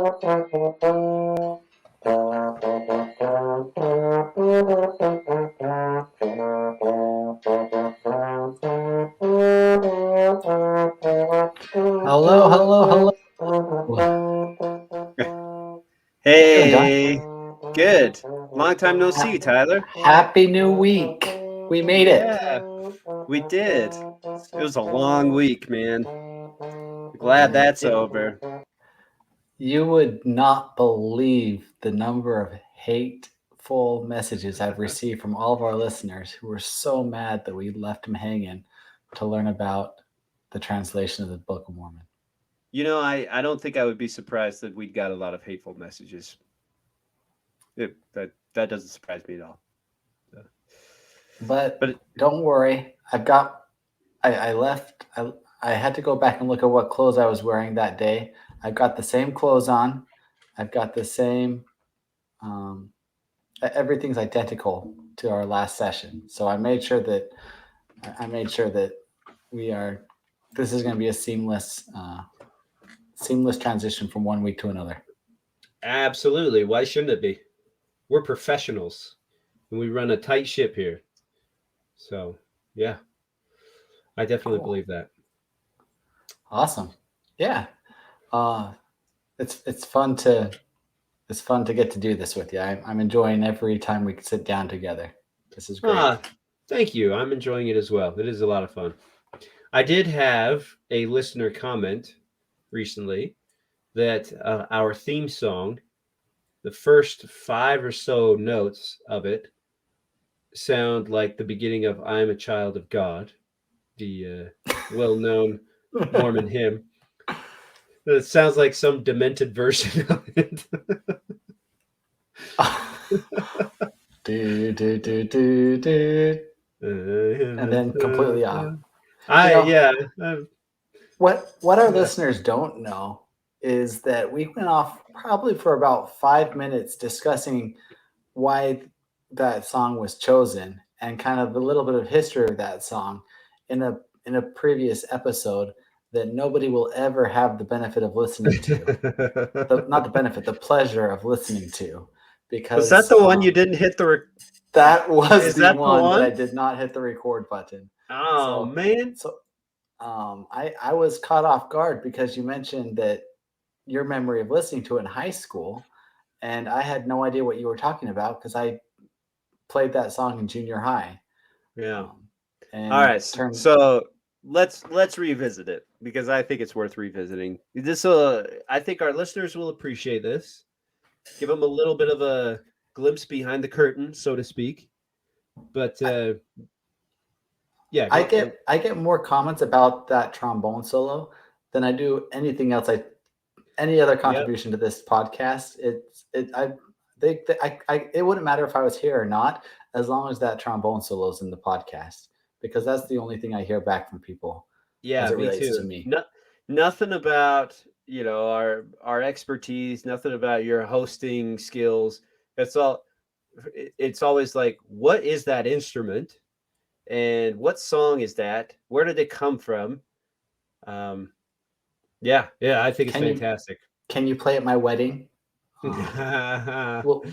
Hello. Hey, good. Long time no see, Tyler. Happy New Week. We made it. Yeah, we did. It was a long week, man. Glad that's over. You would not believe the number of hateful messages I've received from all of our listeners who were so mad that we left them hanging to learn about the translation of the Book of Mormon. You know, I don't think I would be surprised that we got a lot of hateful messages. That doesn't surprise me at all. But But don't worry, I left. I had to go back and look at what clothes I was wearing that day. I've got the same clothes on. I've got the same. Everything's identical to our last session. So I made sure that we are. This is going to be a seamless transition from one week to another. absolutely, why shouldn't it be? We're professionals, and we run a tight ship here. So, yeah, I definitely believe that. Awesome. Yeah. It's fun to get to do this with you. I'm enjoying every time we sit down together. This is great. Thank you. I'm enjoying it as well. It is a lot of fun. I did have a listener comment recently that our theme song, the first 5 or so notes of it, sound like the beginning of "I'm a Child of God," the well-known Mormon hymn. It sounds like some demented version of it. And then completely off. What our listeners don't know is that we went off probably for about 5 minutes discussing why that song was chosen and kind of a little bit of history of that song in a previous episode that nobody will ever have the benefit of listening to. Not the benefit, the pleasure of listening to, because Was that the one you didn't hit the? That was Is the that the one that I one? did not hit the record button. Oh man! So I was caught off guard because you mentioned that your memory of listening to it in high school, and I had no idea what you were talking about because I played that song in junior high. Yeah. And All right. So let's revisit it because I think it's worth revisiting. I think our listeners will appreciate this. Give them a little bit of a glimpse behind the curtain, so to speak. But yeah, I get more comments about that trombone solo than I do anything else. Any other contribution to this podcast. It wouldn't matter if I was here or not, as long as that trombone solo is in the podcast, because that's the only thing I hear back from people. Yeah, as it me relates too. to me. Nothing about our expertise. Nothing about your hosting skills. It's all. It's always like, what is that instrument, and what song is that? Where did it come from? Yeah, I think it's fantastic. Can you play at my wedding? Will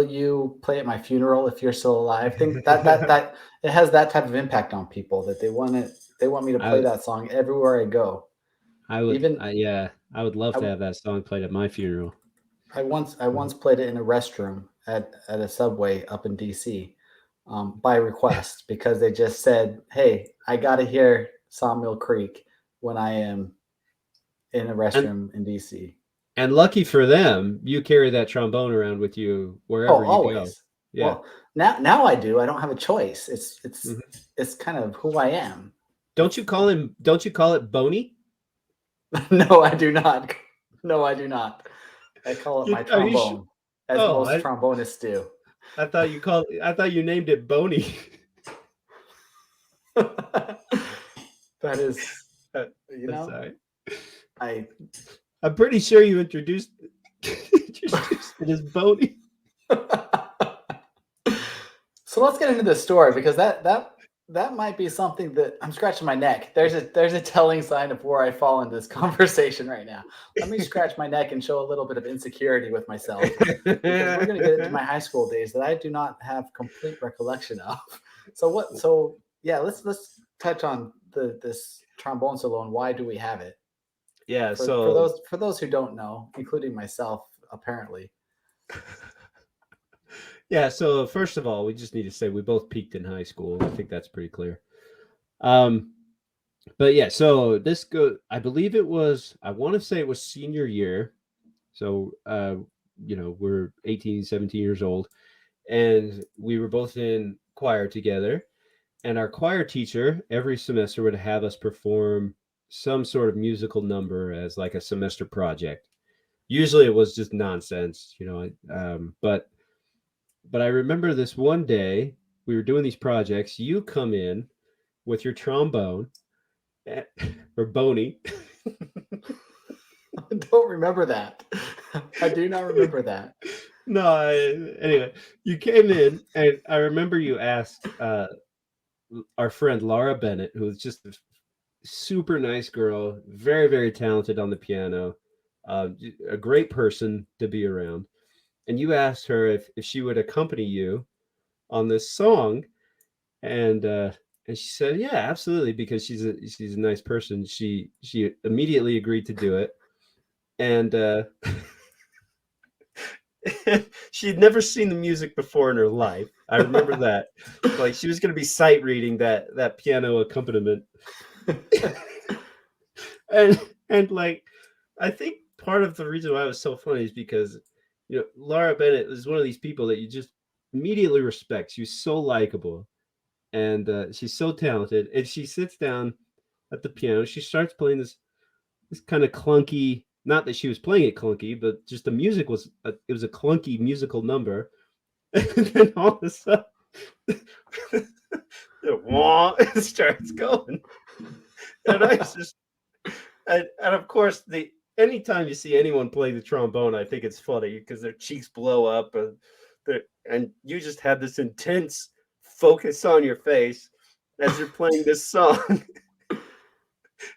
you play at my funeral if you're still alive? I think that it has that type of impact on people that they want me to play that song everywhere I go. I would love to have that song played at my funeral. I once played it in a restroom at a Subway up in DC, by request, because they just said, "Hey, I got to hear Sawmill Creek when I am in a restroom in DC." And lucky for them, you carry that trombone around with you wherever you always. go. Yeah. Well, now I do. I don't have a choice. It's kind of who I am. Don't you call it Boney? No, I do not. No, I do not. I call it my trombone, as most trombonists do. I thought you named it Boney. That is, sorry. I'm pretty sure you introduced it as Boney. So let's get into the story, because that that might be something that I'm scratching my neck. There's a telling sign of where I fall in this conversation right now. Let me scratch my neck and show a little bit of insecurity with myself because we're going to get into my high school days that I do not have complete recollection of. So what? So yeah, let's touch on this trombone solo and why do we have it Yeah, for so those who don't know, including myself apparently. yeah, so first of all, we just need to say we both peaked in high school. I think that's pretty clear. Um, but yeah, so I believe it was, I want to say it was senior year. So, we're 18, 17 years old, and we were both in choir together. And our choir teacher every semester would have us perform some sort of musical number as like a semester project. Usually it was just nonsense, but I remember this one day we were doing these projects. You come in with your trombone eh, or bony. I don't remember that. I do not remember that. No, anyway, you came in, and I remember you asked our friend Laura Bennett, who was just a super nice girl, very, very talented on the piano, a great person to be around. And you asked her if she would accompany you on this song, and uh, and she said, "Yeah, absolutely," because she's a nice person. She immediately agreed to do it, and she'd never seen the music before in her life. I remember that. Like she was going to be sight reading that piano accompaniment, and like I think part of the reason why it was so funny is because Laura Bennett is one of these people that you just immediately respect. She's so likable, and she's so talented. And she sits down at the piano. She starts playing this kind of clunky. Not that she was playing it clunky, but just the music it was a clunky musical number. And then all of a sudden, it starts going, and I just and of course the anytime you see anyone play the trombone, I think it's funny because their cheeks blow up, and you just have this intense focus on your face as you're playing this song.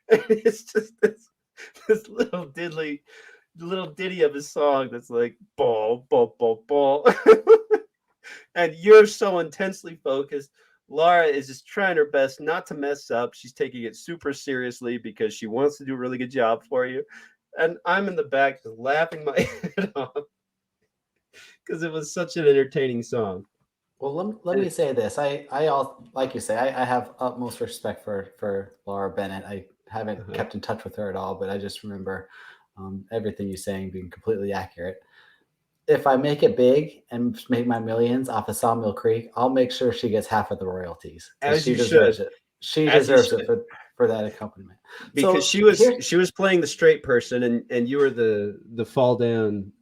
And it's just this little ditty of a song that's like ball, ball, ball, ball. And you're so intensely focused. Laura is just trying her best not to mess up. She's taking it super seriously because she wants to do a really good job for you. And I'm in the back just laughing my head off because it was such an entertaining song. Well, let me say this. I all like you say, I have utmost respect for Laura Bennett. I haven't Uh-huh. kept in touch with her at all, but I just remember everything you're saying being completely accurate. If I make it big and make my millions off of Sawmill Creek, I'll make sure she gets half of the royalties because As she you deserves should, it. She as you deserves it should, for that accompaniment. because So she was here's she was playing the straight person, and you were the fall down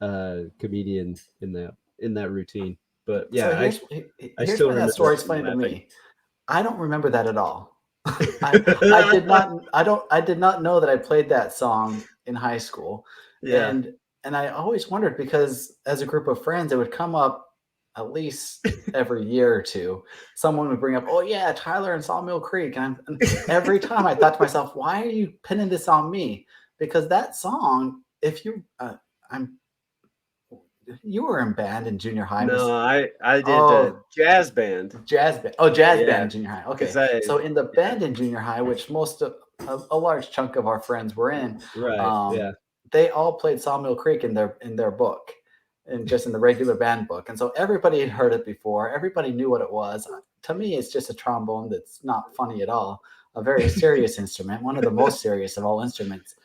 comedian in that routine. But so yeah, I here's still why that remember story's funny to laughing. me. I don't remember that at all. I did not I did not know that I played that song in high school. Yeah, And I always wondered because as a group of friends it would come up at least every year or two. Someone would bring up, "Oh yeah, Tyler and Sawmill Creek." And every time I thought to myself, "Why are you pinning this on me?" Because that song, if you I'm you were in band in junior high, no, Miss. I did Oh, jazz band. jazz band. Oh, jazz band Yeah, in junior high. because Okay. I So in the yeah, band in junior high, which most of a large chunk of our friends were in, right, um, yeah, they all played Sawmill Creek in their book, and just in the regular band book. And so everybody had heard it before. Everybody knew what it was. To me, it's just a trombone that's not funny at all. A very serious instrument, one of the most serious of all instruments.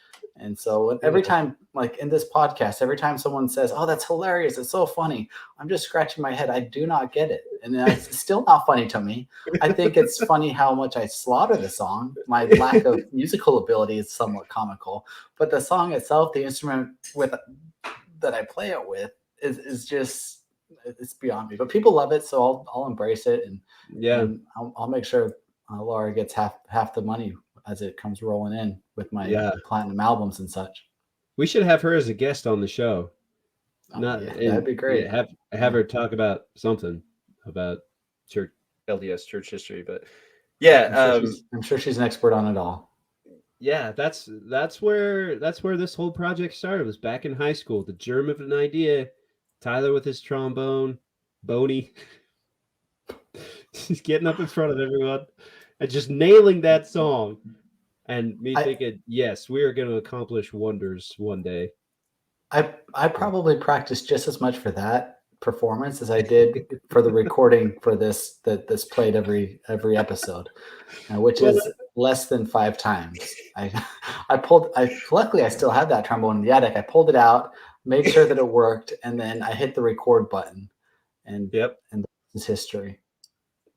And so every yeah. time, like in this podcast, every time someone says, "Oh, that's hilarious! It's so funny," I'm just scratching my head. I do not get it, and it's still not funny to me. I think it's funny how much I slaughter the song. My lack of musical ability is somewhat comical, but the song itself, the instrument with that I play it with, is just it's beyond me. But people love it, so I'll embrace it, Yeah, and I'll make sure Laura gets half the money as it comes rolling in with my yeah. platinum albums and such. We should have her as a guest on the show. Oh Not yeah, that'd and be yeah, great. have Yeah. her talk about something about church LDS church history. But Yeah, I'm sure she's an expert on it all. yeah, that's where this whole project started. It was back in high school. The germ of an idea. Tyler with his trombone, Boney, he's getting up in front of everyone and just nailing that song. And me I thinking, yes, we are going to accomplish wonders one day. I probably practiced just as much for that performance as I did for the recording for this that this played every episode, which Well, is less than 5 times. I luckily I still had that trombone in the attic. I pulled it out, made sure that it worked, and then I hit the record button, and yep. this is history.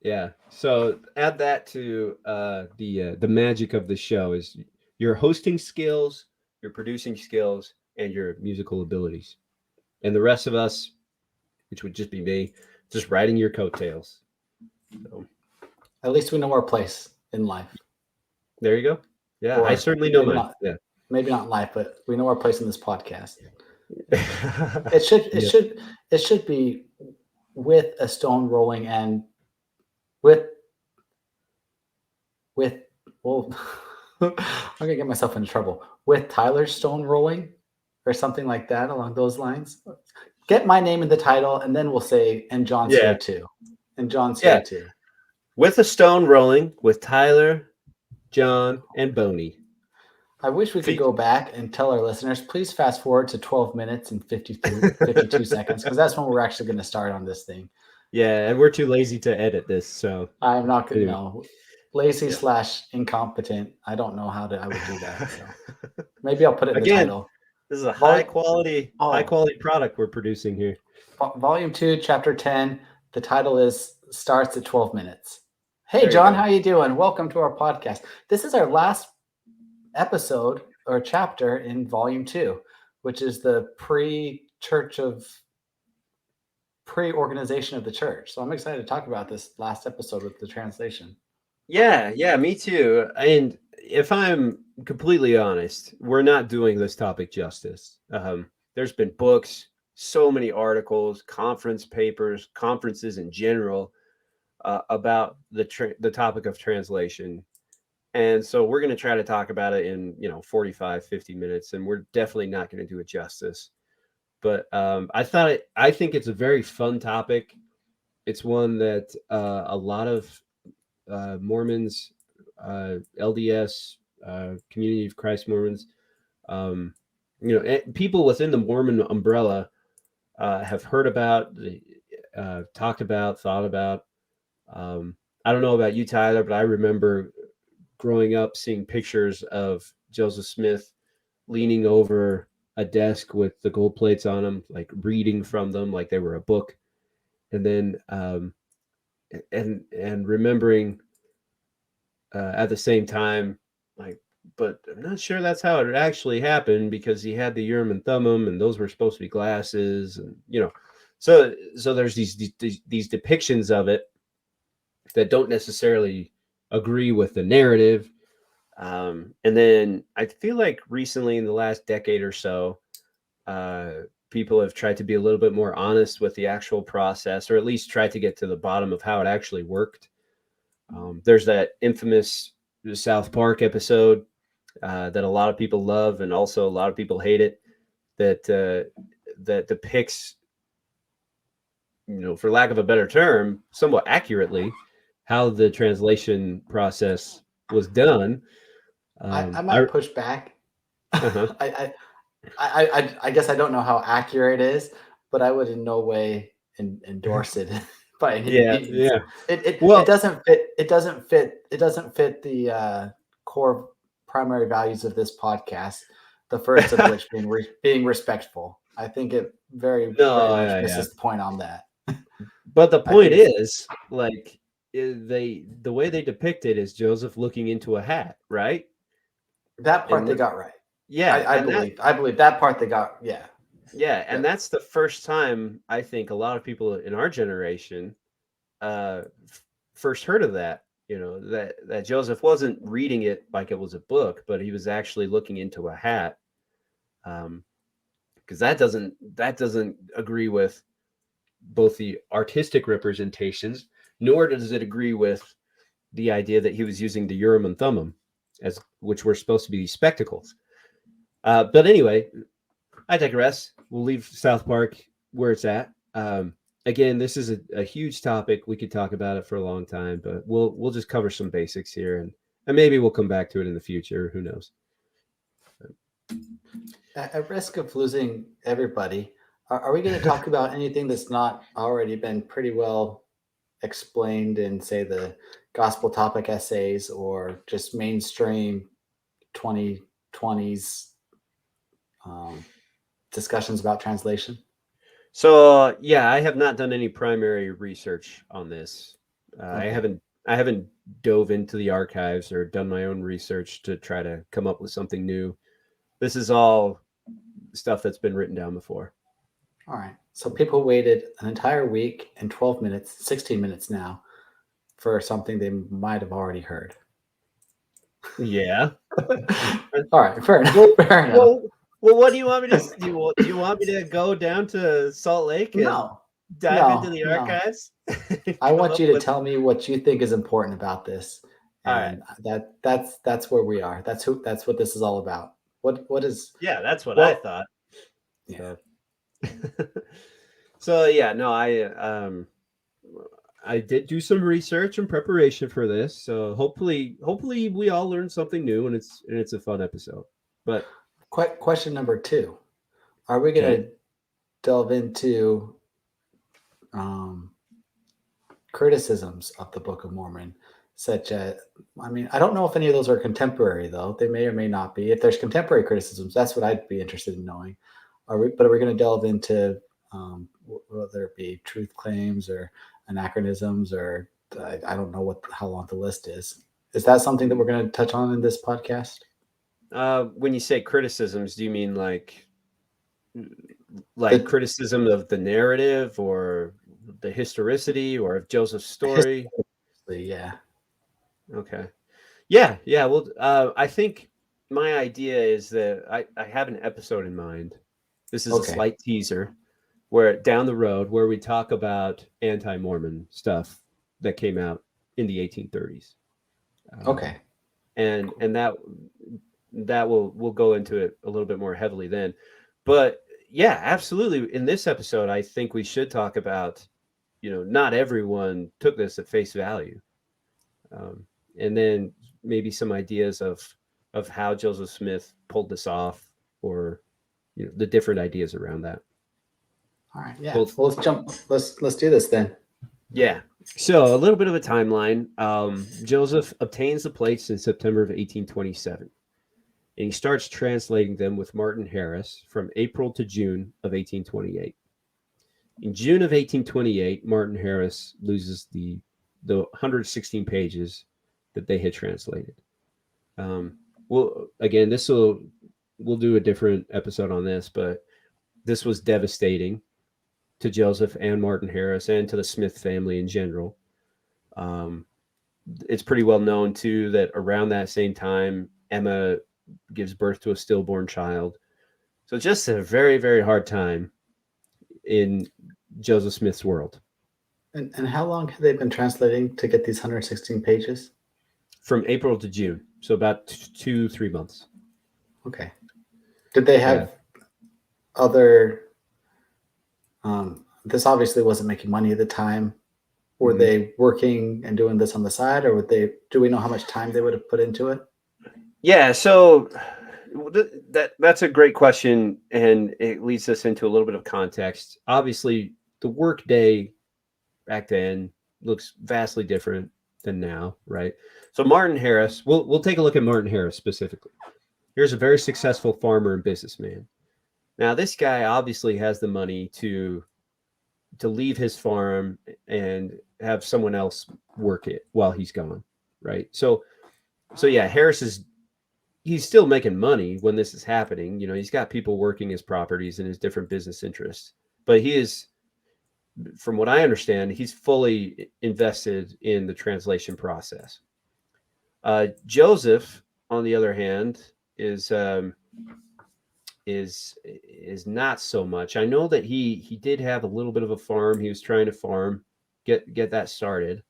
Yeah. So add that to the magic of the show is your hosting skills, your producing skills, and your musical abilities. And the rest of us, which would just be me, just riding your coattails. So At least we know our place in life. there you go. Yeah, Or I certainly know maybe mine. not, Yeah. maybe not in life, but we know our place in this podcast. Yeah. It should be with a stone rolling and with well I'm gonna get myself into trouble with Tyler's stone rolling or something like that along those lines. Get my name in the title and then we'll say and John's here too. And John's Yeah. here too. With a stone rolling with Tyler, John, and Boney. I wish we could go back and tell our listeners, please fast forward to 12 minutes and 52 seconds, because that's when we're actually going to start on this thing. Yeah, and we're too lazy to edit this, so I'm not going to anyway. know. Lazy / incompetent. I don't know how I would do that. So maybe I'll put it in the title. This is a high quality product we're producing here. Volume 2, Chapter 10. The title is Starts at 12 Minutes. Hey, John, how you doing? Welcome to our podcast. This is our last episode or chapter in Volume 2, which is the pre-organization of the church. So I'm excited to talk about this last episode with the translation. Yeah, me too. And if I'm completely honest, we're not doing this topic justice. There's been books, so many articles, conference papers, conferences in general about the topic of translation. And so we're going to try to talk about it in 45, 50 minutes, and we're definitely not going to do it justice. But I think it's a very fun topic. It's one that a lot of Mormons, LDS, Community of Christ Mormons, people within the Mormon umbrella have heard about, talked about, thought about. I don't know about you, Tyler, but I remember growing up seeing pictures of Joseph Smith leaning over a desk with the gold plates on them, like reading from them like they were a book. And then and remembering at the same time, like, but I'm not sure that's how it actually happened, because he had the Urim and Thummim, and those were supposed to be glasses, and so there's these depictions of it that don't necessarily agree with the narrative. And then I feel like recently, in the last decade or so, people have tried to be a little bit more honest with the actual process, or at least try to get to the bottom of how it actually worked. There's that infamous South Park episode that a lot of people love, and also a lot of people hate it, that depicts, for lack of a better term, somewhat accurately, how the translation process was done. I might push back. Uh-huh. I guess I don't know how accurate it is, but I would in no way endorse it by any means. Yeah. It doesn't fit. It doesn't fit the core primary values of this podcast. The first of which being respectful. I think it very much misses the point on that. But the point is, like, the way they depict it is Joseph looking into a hat, right? That part they got right. Yeah, I believe that part they got. Yeah. Yeah, and that's the first time I think a lot of people in our generation first heard of that. That Joseph wasn't reading it like it was a book, but he was actually looking into a hat. Because that doesn't agree with both the artistic representations, nor does it agree with the idea that he was using the Urim and Thummim, as which were supposed to be spectacles. But anyway, I digress. We'll leave South Park where it's at. Again, this is a huge topic. We could talk about it for a long time, but we'll just cover some basics here, and maybe we'll come back to it in the future. Who knows? At risk of losing everybody, are we going to talk about anything that's not already been pretty well explained in, say, the gospel topic essays or just mainstream 2020s discussions about translation? So yeah, I have not done any primary research on this. Okay. I haven't dove into the archives or done my own research to try to come up with something new. This is all stuff that's been written down before. All right. So people waited an entire week and 12 minutes, 16 minutes now, for something they might have already heard. Yeah. All right. Fair enough. Fair enough. Well, what do you want me to do? Do you want me to go down to Salt Lake and dive into the archives? I want you to tell me what you think is important about this. And that's where we are. That's what this is all about. What is? Yeah, that's what I thought. Yeah. So yeah, no, I did do some research and preparation for this. So hopefully we all learn something new, and it's a fun episode. But question number 2: are we going to delve into criticisms of the Book of Mormon, such as, I mean, I don't know if any of those are contemporary, though. They may or may not be. If there's contemporary criticisms, that's what I'd be interested in knowing. But are we going to delve into whether it be truth claims or anachronisms, or I don't know how long the list is. Is that something that we're going to touch on in this podcast? When you say criticisms, do you mean like criticism of the narrative or the historicity or of Joseph's story? Yeah. Okay. Yeah. Well, I think my idea is that I have an episode in mind. This is a slight teaser where down the road where we talk about anti-Mormon stuff that came out in the 1830s. Okay. And that we'll go into it a little bit more heavily then. But yeah, absolutely. In this episode, I think we should talk about, not everyone took this at face value. And then maybe some ideas of how Joseph Smith pulled this off, or the different ideas around that. All right. Yeah. Well, let's jump. Let's do this then. Yeah. So a little bit of a timeline. Joseph obtains the plates in September of 1827, and he starts translating them with Martin Harris from April to June of 1828. In June of 1828, Martin Harris loses the 116 pages that they had translated. Well, again, we'll do a different episode on this, but this was devastating to Joseph and Martin Harris and to the Smith family in general. It's pretty well known too that around that same time, Emma gives birth to a stillborn child. So just a very, very hard time in Joseph Smith's world. And how long have they been translating to get these 116 pages? From April to June. So about 2-3 months. Okay. Did they have other... this obviously wasn't making money at the time. Were they working and doing this on the side, or do we know how much time they would have put into it? Yeah, so that's a great question, and it leads us into a little bit of context. Obviously, the work day back then looks vastly different than now, right? So Martin Harris, we'll take a look at Martin Harris specifically. Here's a very successful farmer and businessman. Now, this guy obviously has the money to leave his farm and have someone else work it while he's gone, right? So yeah, he's still making money when this is happening. He's got people working his properties and his different business interests, but he is, from what I understand, he's fully invested in the translation process. Joseph, on the other hand, is not so much. I know that he did have a little bit of a farm. He was trying to get that started.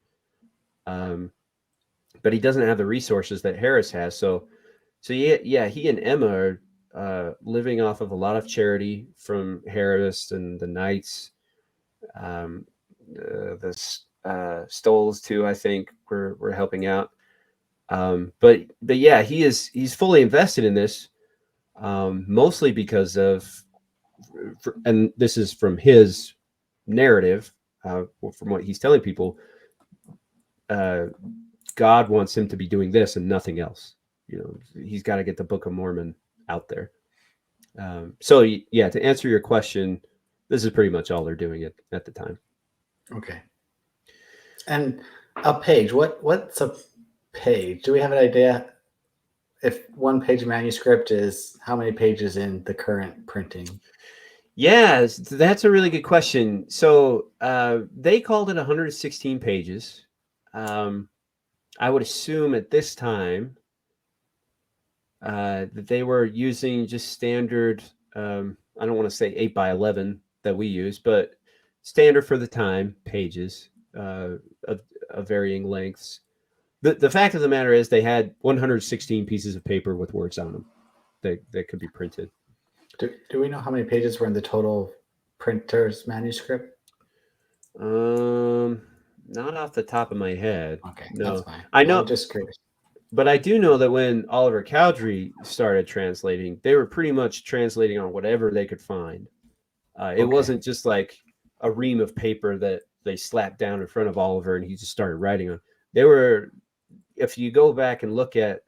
but he doesn't have the resources that Harris has. So yeah, he and Emma are living off of a lot of charity from Harris and the Knights, um, the Stoles too. I think we're helping out. But yeah, he's fully invested in this, mostly because of, and this is from his narrative, from what he's telling people. Uh, God wants him to be doing this and nothing else. He's got to get the Book of Mormon out there. So yeah, to answer your question, this is pretty much all they're doing at the time. Okay. And a page. What's a page? Do we have an idea if one page of manuscript is how many pages in the current printing? Yeah, that's a really good question. So they called it 116 pages. I would assume at this time that they were using just standard, I don't want to say 8x11 that we use, but standard for the time pages of varying lengths. The fact of the matter is they had 116 pieces of paper with words on them that could be printed. Do we know how many pages were in the total printer's manuscript? Not off the top of my head. Okay, No, that's fine. I know. I'm just curious. But I do know that when Oliver Cowdery started translating, they were pretty much translating on whatever they could find. It wasn't just like a ream of paper that they slapped down in front of Oliver and he just started writing on. They were, if you go back and look at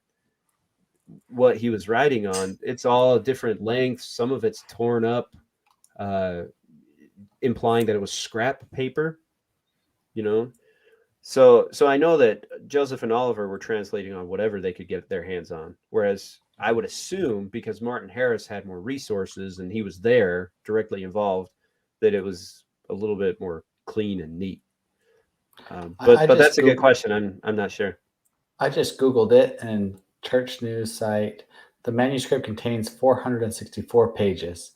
what he was writing on, it's all different lengths. Some of it's torn up, implying that it was scrap paper, you know. So I know that Joseph and Oliver were translating on whatever they could get their hands on. Whereas I would assume, because Martin Harris had more resources and he was there directly involved, that it was a little bit more clean and neat. But that's a good question. I'm not sure. I just Googled it, and Church News site, the manuscript contains 464 pages.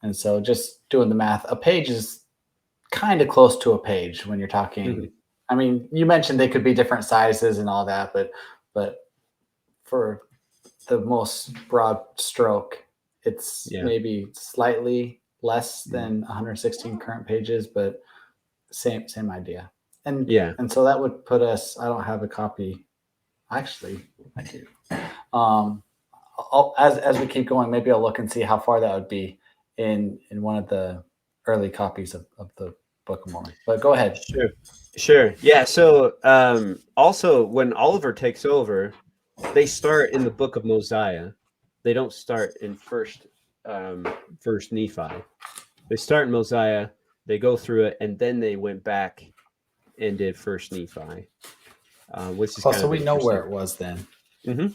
And so just doing the math, a page is kind of close to a page when you're talking. Mm-hmm. I mean, you mentioned they could be different sizes and all that, but for the most broad stroke, it's maybe slightly less than 116 current pages, but same idea. And so that would put us. I don't have a copy. Actually, I do. As we keep going, maybe I'll look and see how far that would be in one of the early copies of the Book of Mormon. But go ahead. Sure. Yeah. So also, when Oliver takes over, they start in the Book of Mosiah. They don't start in First Nephi. They start in Mosiah. They go through it, and then they went back and did First Nephi, which is so we know where it was then. Mm-hmm.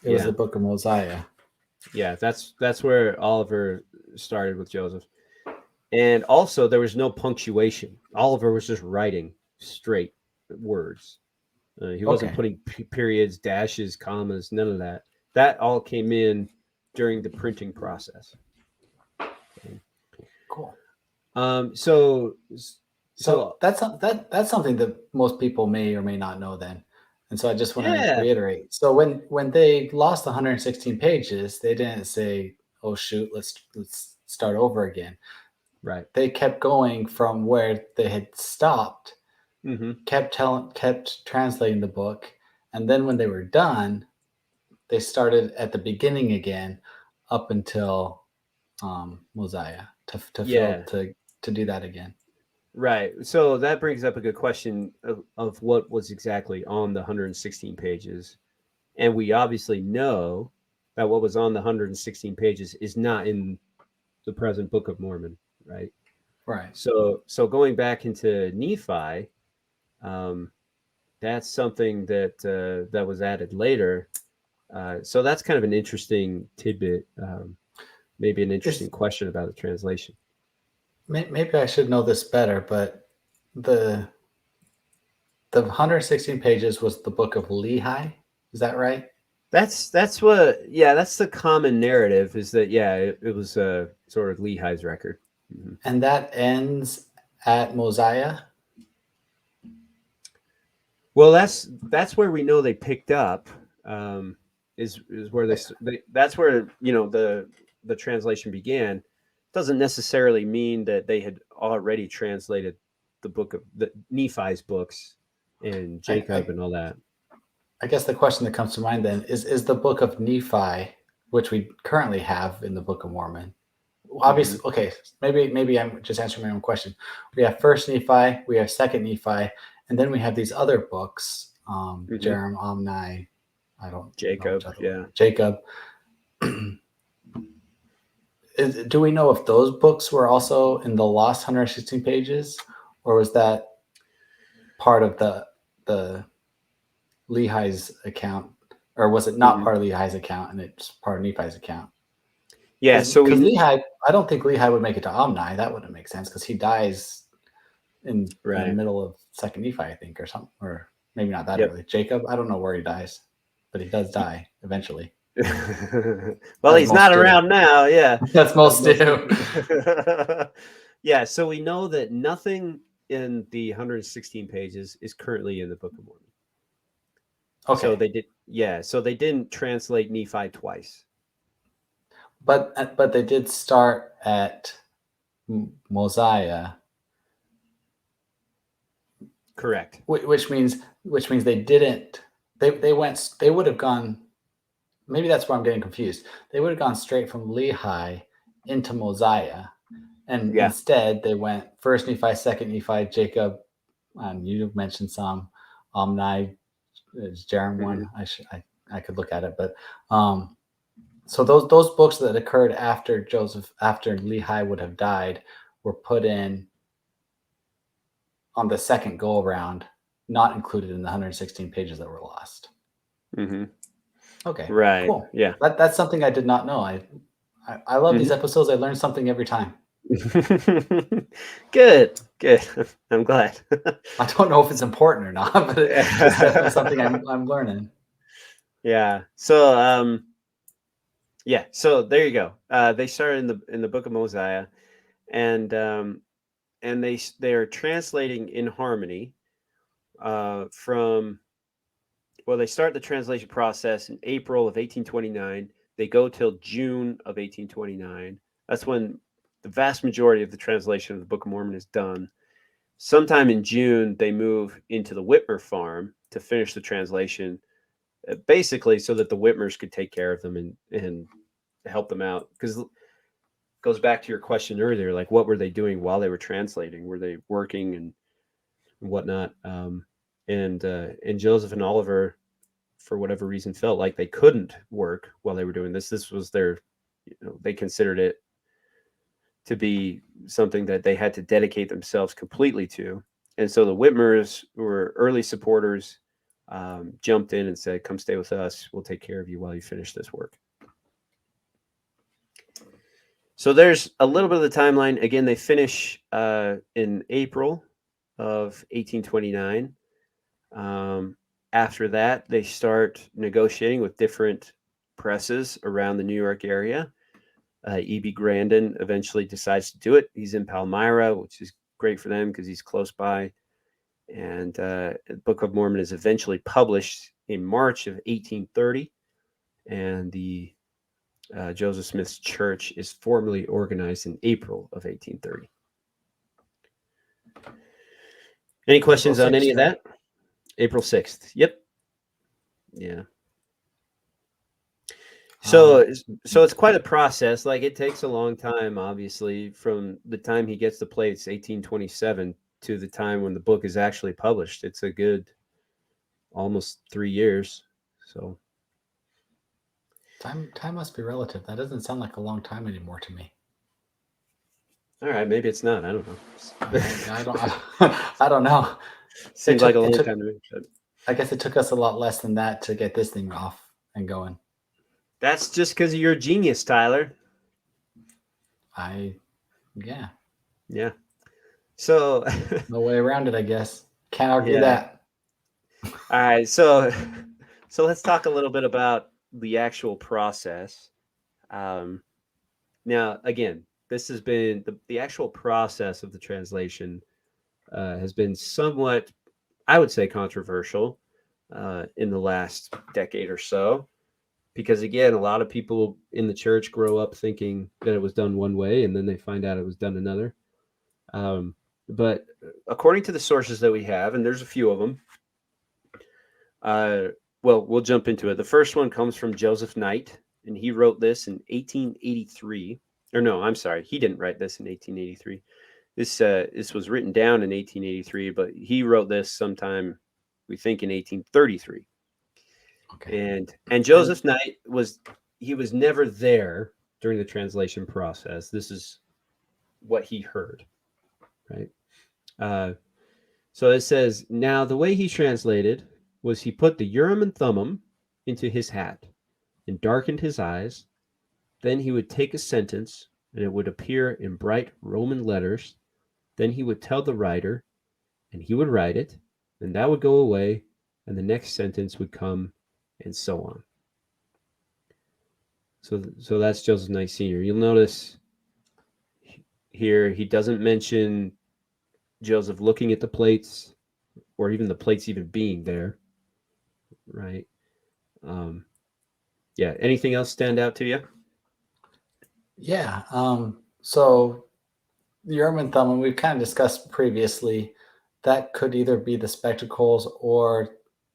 It was the Book of Mosiah. Yeah, that's where Oliver started with Joseph. And also, there was no punctuation. Oliver was just writing straight words. He wasn't putting periods, dashes, commas, none of that. That all came in during the printing process. Okay. Cool. So that's something that most people may or may not know then. And so I just want to reiterate. So when they lost 116 pages, they didn't say, "Oh shoot, let's start over again." Right. They kept going from where they had stopped. Mm-hmm. Kept translating the book, and then when they were done, they started at the beginning again, up until Mosiah to do that again. Right. So that brings up a good question of what was exactly on the 116 pages. And we obviously know that what was on the 116 pages is not in the present Book of Mormon, right? Right. So going back into Nephi, that's something that was added later. So that's kind of an interesting tidbit, maybe an interesting question about the translation. Maybe I should know this better, but the 116 pages was the Book of Lehi. Is that right? That's the common narrative, is that it was sort of Lehi's record. Mm-hmm. And that ends at Mosiah? Well, that's where we know they picked up. Is where that's where the translation began. Doesn't necessarily mean that they had already translated the book of the Nephi's books and I, Jacob I and all that. I guess the question that comes to mind then is the book of Nephi, which we currently have in the Book of Mormon. Hmm. Obviously, okay, maybe I'm just answering my own question. We have First Nephi, we have Second Nephi, and then we have these other books, Hmm. Jerem, Omni. I don't know which Jacob, other one. yeah. Jacob. Do we know if those books were also in the lost 116 pages, or was that part of the Lehi's account, or was it not Hmm. part of Lehi's account and it's part of Nephi's account? Yeah. So Because we Lehi, I don't think Lehi would make it to Omni. That wouldn't make sense because he dies in the right. middle of Second Nephi, I think, or something, or maybe not that Yep. early. Jacob, I don't know where he dies, but he does die eventually, Well, as he's not most do. around now. Yeah, As as most most do. do. Yeah. So we know that nothing in the 116 pages is currently in the Book of Mormon. So Okay, they did. Yeah. So they didn't translate Nephi twice. but they did start at Mosiah, Correct. which means they didn't. They would have gone. Maybe that's where I'm getting confused. They would have gone straight from Lehi into Mosiah, and Yeah. instead they went First Nephi, Second Nephi, Jacob. You mentioned some Omni, Jerem Hmm. one. I could look at it, but um, so those books that occurred after Lehi would have died were put in on the second go around, not included in the 116 pages that were lost. Hmm. Okay, Right. cool. Yeah. That's something I did not know. I love these Hmm. episodes. I learn something every time. Good. Good. I'm glad. I don't know if it's important or not, but it's definitely something I'm learning. Yeah. So yeah, so there you go. They started in the Book of Mosiah, and they're translating in harmony from well, they start the translation process in April of 1829. They go till June of 1829. That's when the vast majority of the translation of the Book of Mormon is done. Sometime in June, they move into the Whitmer farm to finish the translation, basically so that the Whitmers could take care of them and help them out. Because goes back to your question earlier, like what were they doing while they were translating? Were they working and whatnot? And Joseph and Oliver, for whatever reason, felt like they couldn't work while they were doing this. This was their, they considered it to be something that they had to dedicate themselves completely to. And so the Whitmers, who were early supporters, jumped in and said, "Come stay with us. We'll take care of you while you finish this work." So there's a little bit of the timeline. Again, they finish in April of 1829. After that, they start negotiating with different presses around the New York area. E.B. Grandin eventually decides to do it. He's in Palmyra, which is great for them because he's close by. And the Book of Mormon is eventually published in March of 1830. And the Joseph Smith's church is formally organized in April of 1830. Any April questions on any 6th, of right? that? April 6th. Yep. Yeah. Um, So it's quite a process. Like it takes a long time, obviously, from the time he gets the plates, 1827, to the time when the book is actually published. It's a good almost 3 years. So time must be relative. That doesn't sound like a long time anymore to me. all right, maybe it's not. I don't know. I don't I don't know. It Seems like a took it long took time to me. But I guess it took us a lot less than that to get this thing off and going. that's just because you're a genius, Tyler. I yeah, Yeah. So no way around it. I guess can't argue yeah. that. All right. So let's talk a little bit about the actual process. Um, Now, again, this has been the actual process of the translation has been somewhat I would say, controversial in the last decade or so. Because again, a lot of people in the church grow up thinking that it was done one way, and then they find out it was done another. But according to the sources that we have, and there's a few of them, well, we'll jump into it. The first one comes from Joseph Knight, and he wrote this in 1883. Or no, I'm sorry, he didn't write this in 1883. This was written down in 1883, but he wrote this sometime, we think, in 1833. Okay. And Joseph Knight was never there during the translation process. This is what he heard, right? So it says, now the way he translated was he put the Urim and Thummim into his hat and darkened his eyes. Then he would take a sentence and it would appear in bright Roman letters. Then he would tell the writer and he would write it, and that would go away, and the next sentence would come, and so on. So that's Joseph Knight Sr. You'll notice here he doesn't mention Joseph looking at the plates or even the plates even being there, right? Yeah. Anything else stand out to you? Yeah. So the Urim and Thummim, we've kind of discussed previously, that could either be the spectacles or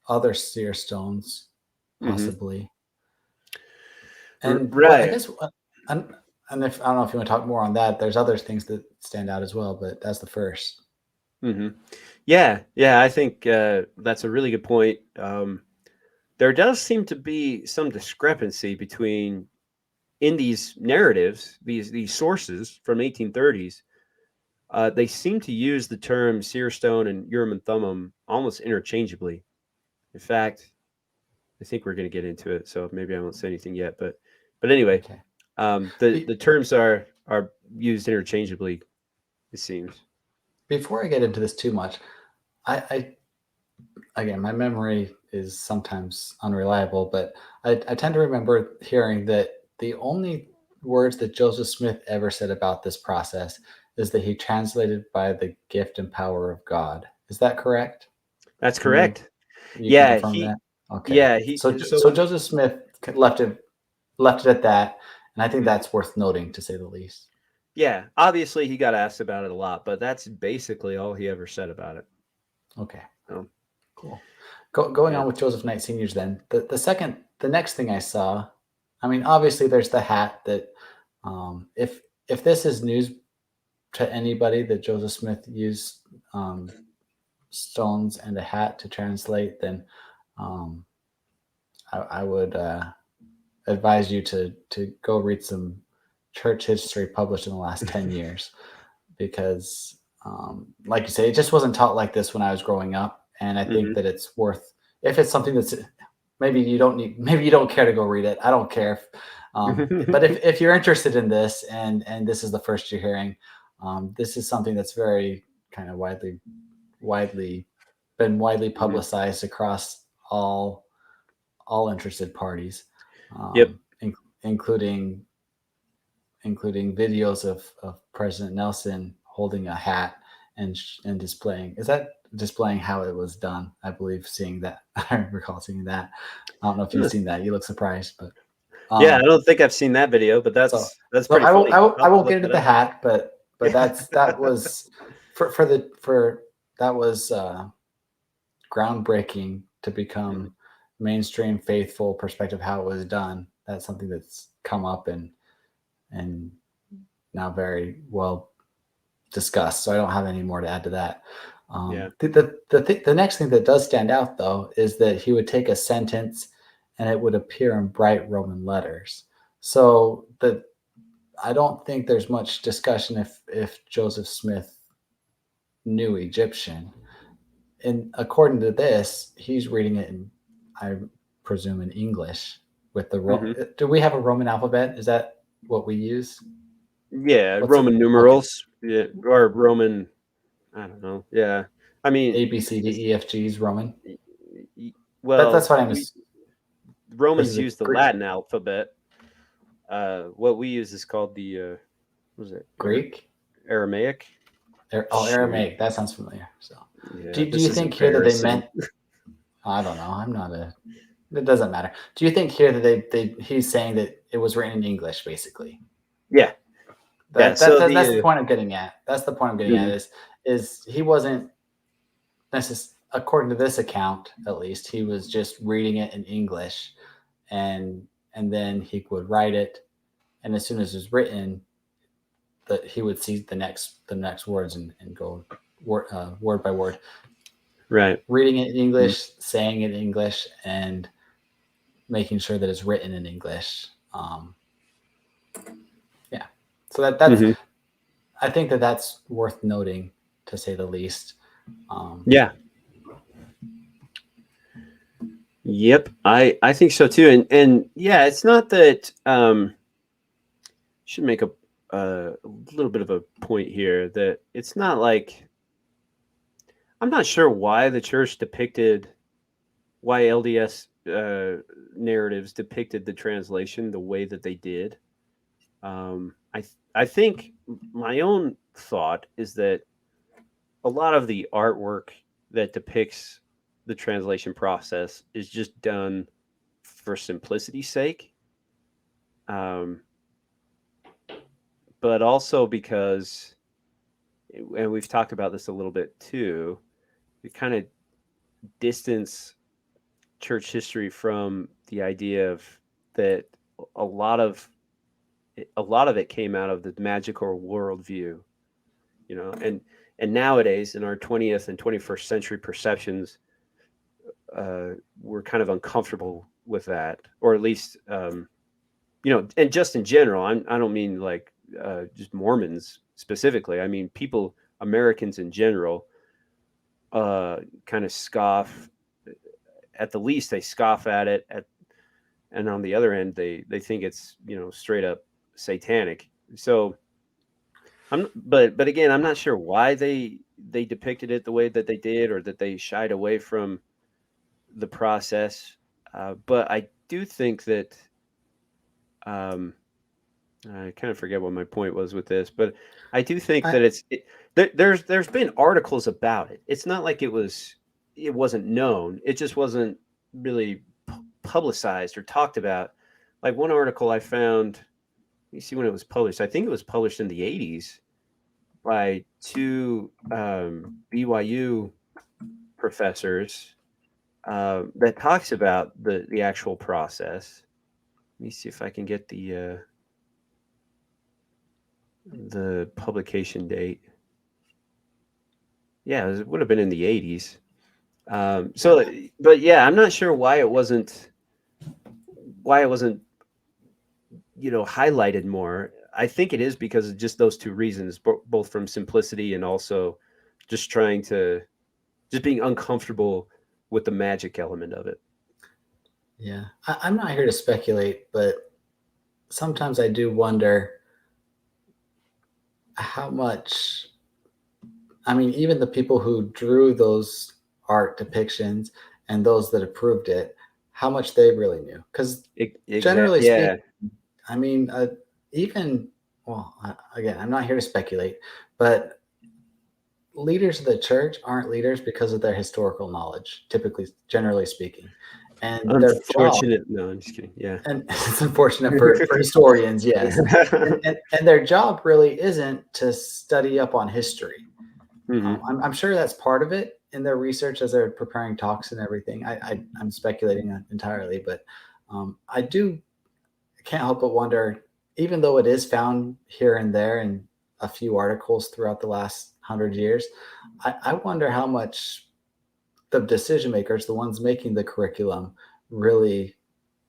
other seer stones, possibly. And what I Right. guess, and if I don't know if you want to talk more on that, there's other things that stand out as well, but that's the first. Yeah. I think that's a really good point. There does seem to be some discrepancy between in these narratives, these sources from 1830s. They seem to use the term seer stone and Urim and Thummim almost interchangeably. In fact, I think we're going to get into it, so maybe I won't say anything yet. But anyway, Okay. the terms are used interchangeably, it seems. Before I get into this too much, I again, my memory is sometimes unreliable, but I tend to remember hearing that the only words that Joseph Smith ever said about this process is that he translated by the gift and power of God. Is that correct? That's Can you correct. can Yeah, confirm that? Okay. yeah, So Joseph Smith left it at that, and I think that's worth noting, to say the least. yeah, obviously he got asked about it a lot, but that's basically all he ever said about it. Okay. Um, Cool. Going yeah. on with Joseph Knight Senior's then. The next thing I saw, I mean, obviously there's the hat that if this is news to anybody that Joseph Smith used stones and a hat to translate, then um, I would advise you to go read some church history published in the last 10 years, because like you say, it just wasn't taught like this when I was growing up. And I think that it's worth, if it's something that's, maybe you don't care to go read it. I don't care. But if you're interested in this, and this is the first you're hearing, this is something that's very kind of widely publicized across all interested parties, Yep. including videos of President Nelson holding a hat and displaying. Is that displaying how it was done? I believe seeing that. I recall seeing that. I don't know if you've seen that. You look surprised, but Yeah, I don't think I've seen that video, but so that's so pretty funny. I I'll won't look get into it the up. hat, but that was that was groundbreaking to become mainstream faithful perspective how it was done. That's something that's come up and now very well discussed. So I don't have any more to add to that. Yeah. The next thing that does stand out, though, is that he would take a sentence and it would appear in bright Roman letters. So I don't think there's much discussion if Joseph Smith knew Egyptian. And according to this, he's reading it in, I presume, in English with the. Do we have a Roman alphabet? Is that what we use? Yeah, What's Roman okay? numerals. Yeah, or Roman. I don't know. Yeah, I mean, A B C D E F G is Roman. well, That's what I'm. Romans Versus a use the Latin alphabet. What we use is called the what was it? Greek. Aramaic. Aramaic. That sounds familiar. So, Yeah, do this you is think here that they embarrassing. meant? I don't know. I'm not a. It doesn't matter. Do you think here that he's saying that it was written in English, basically? Yeah, yeah. So That's the the point I'm getting at. That's the point I'm getting at. mhm, Is he wasn't according to this account, at least, he was just reading it in English, and then he would write it, and as soon as it was written, that he would see the next words and go word by word, right. reading it in Mhm, English, saying it in English, and making sure that it's written in English. Yeah, so that's mhm. I think that that's worth noting, to say the least. Um, Yeah. Yep. I think so too. And yeah, it's not that should make a little bit of a point here that it's not like I'm not sure why the church depicted why LDS narratives depicted the translation the way that they did. I think my own thought is that a lot of the artwork that depicts the translation process is just done for simplicity's sake, um, but also because, and we've talked about this a little bit too, we kind of distance church history from the idea of that a lot of a lot of it came out of the magical worldview, and nowadays in our 20th and 21st century perceptions, we're kind of uncomfortable with that, or at least and just in general. I don't mean like just Mormons specifically. I mean people, Americans in general, kind of scoff. At the least, they scoff at it. And on the other end, they think it's straight up satanic. So but again, I'm not sure why they depicted it the way that they did, or that they shied away from the process. But I do think that um, I kind of forget what my point was with this, but I do think I, that there's been articles about it. It's not like it wasn't known. It just wasn't really publicized or talked about. Like one article I found, let me see when it was published. I think it was published in the 80s by two BYU professors, that talks about the actual process. Let me see if I can get the publication date. Yeah, it would have been in the 80s. yeah, But yeah, I'm not sure why it wasn't highlighted more. I think it is because of just those two reasons, both from simplicity and also just trying to just being uncomfortable with the magic element of it. yeah. I'm not here to speculate, but sometimes I do wonder how much. I mean, even the people who drew those art depictions and those that approved it, how much they really knew. Because generally speaking, Yeah. I mean, even, well, again, I'm not here to speculate, but leaders of the church aren't leaders because of their historical knowledge, typically, generally speaking. And their job, Unfortunate. No, I'm just kidding. Yeah. and it's unfortunate for historians, yes. And their job really isn't to study up on history. Hmm. I'm sure that's part of it in their research as they're preparing talks and everything. I'm speculating entirely, but I do can't help but wonder, even though it is found here and there in a few articles throughout the last 100 years, I wonder how much the decision makers, the ones making the curriculum, really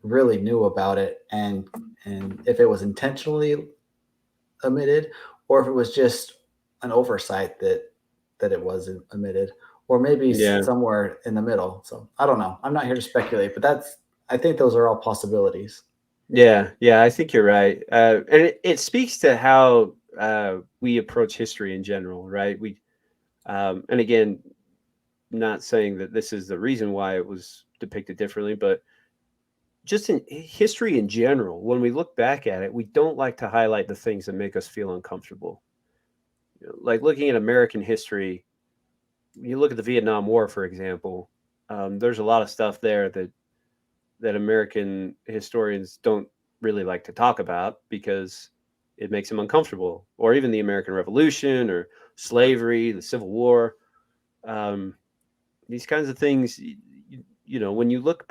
really knew about it, and if it was intentionally omitted, or if it was just an oversight that it was omitted, or maybe Yeah. somewhere in the middle. So I don't know. I'm not here to speculate, but I think those are all possibilities. Yeah. Yeah. I think you're right. And it speaks to how we approach history in general, right? And again, not saying that this is the reason why it was depicted differently, but just in history in general, when we look back at it, we don't like to highlight the things that make us feel uncomfortable. like looking at American history, you look at the Vietnam War, for example. There's a lot of stuff there that American historians don't really like to talk about because it makes them uncomfortable, or even the American Revolution or slavery, the Civil War. Um, these kinds of things, when you look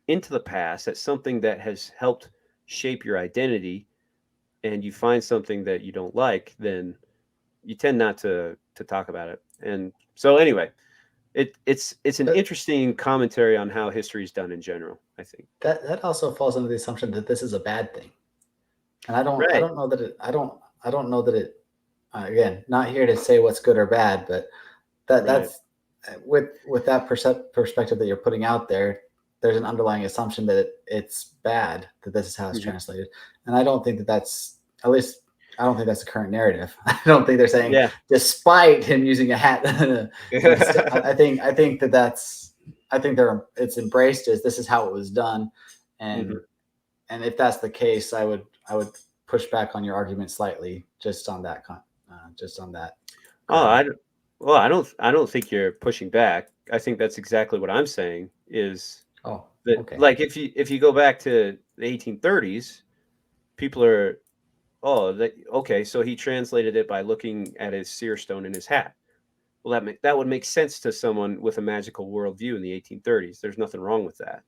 into the past at something that has helped shape your identity, and you find something that you don't like, then you tend not to talk about it. And so, anyway, it's an But interesting commentary on how history is done in general, I think. that also falls under the assumption that this is a bad thing. And I Right. don't know that it I don't know that it again, not here to say what's good or bad, but Right. that's with that perspective that you're putting out there, there's an underlying assumption that it's bad, that this is how it's Hmm. translated. And I don't think that that's, at least I don't think that's the current narrative. I don't think they're saying Yeah. despite him using a hat and a stick. I think that that's, I think it's embraced as this is how it was done. and Hmm. and if that's the case, I would push back on your argument slightly, just on that just on that Oh, ground. well, I don't think you're pushing back. I think that's exactly what I'm saying is Oh, that, okay. like, if you go back to the 1830s, people are, okay, so he translated it by looking at his seer stone in his hat. Well, that would make sense to someone with a magical worldview in the 1830s. There's nothing wrong with that,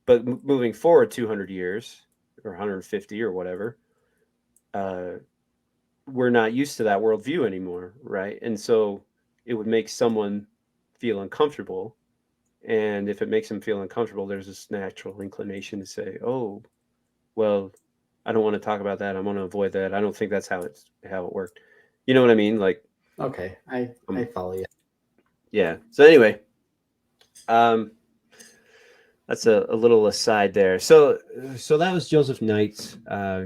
but moving forward 200 years or 150 or whatever, uh, we're not used to that worldview anymore, right? And so it would make someone feel uncomfortable. And if it makes them feel uncomfortable, there's this natural inclination to say, "Oh, well, I don't want to talk about that. I want to avoid that. I don't think that's how it worked." You know what I mean? Like, Okay, I follow you. yeah. So anyway, um, that's a little aside there. So that was Joseph Knight's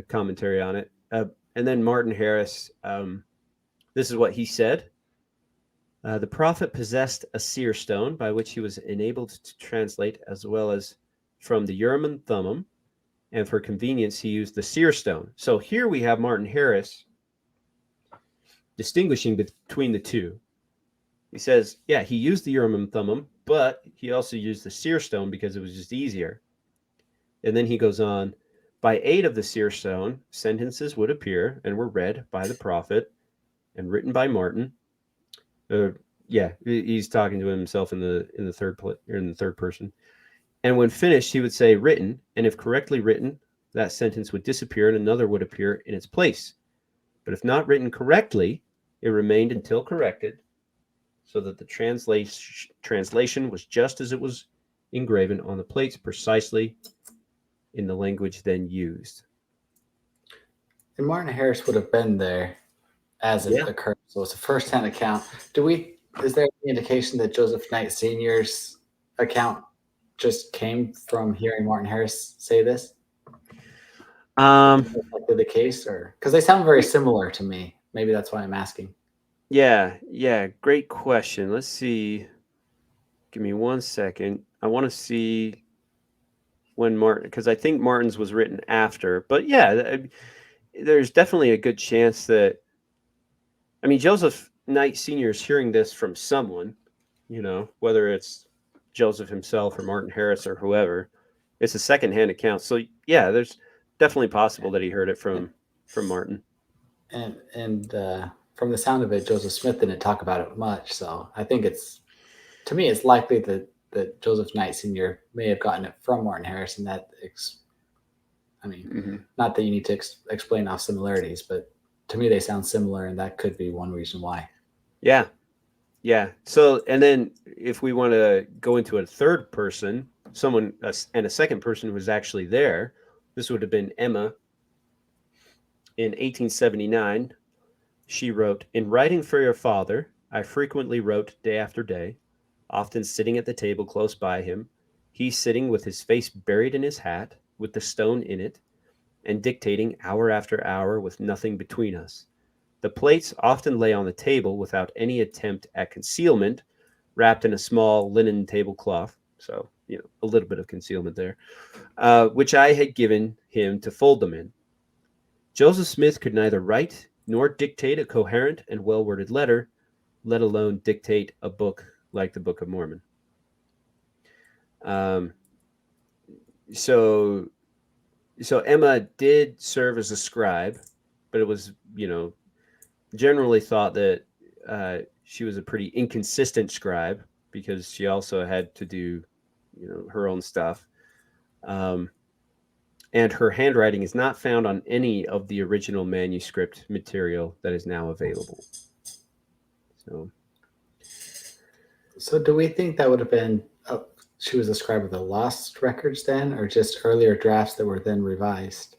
commentary on it, and then Martin Harris. This is what he said. The prophet possessed a seer stone by which he was enabled to translate as well as from the Urim and Thummim, and for convenience, he used the seer stone. So here we have Martin Harris distinguishing between the two. He says, yeah, he used the Urim and Thummim, but he also used the seer stone because it was just easier. And then he goes on, by aid of the seer stone, sentences would appear and were read by the prophet and written by Martin. Uh, yeah, he's talking to himself in the third person. And when finished, he would say written, and if correctly written, that sentence would disappear and another would appear in its place. But if not written correctly, it remained until corrected, so that the translation was just as it was engraven on the plates, precisely in the language then used. And Martin Harris would have been there as it Yeah. occurred, so it's a first-hand account. Do we? Is there any indication that Joseph Knight Senior's account just came from hearing Martin Harris say this? Is Um, that likely the case, or because they sound very similar to me? Maybe that's why I'm asking. yeah, great question. Let's see. Give me 1 second. I want to see when Martin, because I think Martin's was written after. But yeah, there's definitely a good chance that, I mean, Joseph Knight Sr. is hearing this from someone, whether it's Joseph himself or Martin Harris or whoever. It's a secondhand account. So yeah, there's definitely possible that he heard it And from Martin. from the sound of it, Joseph Smith didn't talk about it much. So I think it's, to me, it's likely that Joseph Knight Senior may have gotten it from Martin Harris, and I mean, Hmm. not that you need to explain off similarities, but to me they sound similar, and that could be one reason why. Yeah, yeah. So, and then if we want to go into a third person, and a second person who was actually there, this would have been Emma in 1879. She wrote, in writing for your father, I frequently wrote day after day, often sitting at the table close by him, he sitting with his face buried in his hat, with the stone in it, and dictating hour after hour with nothing between us. The plates often lay on the table without any attempt at concealment, wrapped in a small linen tablecloth. So, a little bit of concealment there, which I had given him to fold them in. Joseph Smith could neither write nor dictate a coherent and well-worded letter, let alone dictate a book like the Book of Mormon. Um, so Emma did serve as a scribe, but it was, generally thought that she was a pretty inconsistent scribe because she also had to do, her own stuff. And her handwriting is not found on any of the original manuscript material that is now available. So do we think that would have been she was a scribe of the lost records then, or just earlier drafts that were then revised?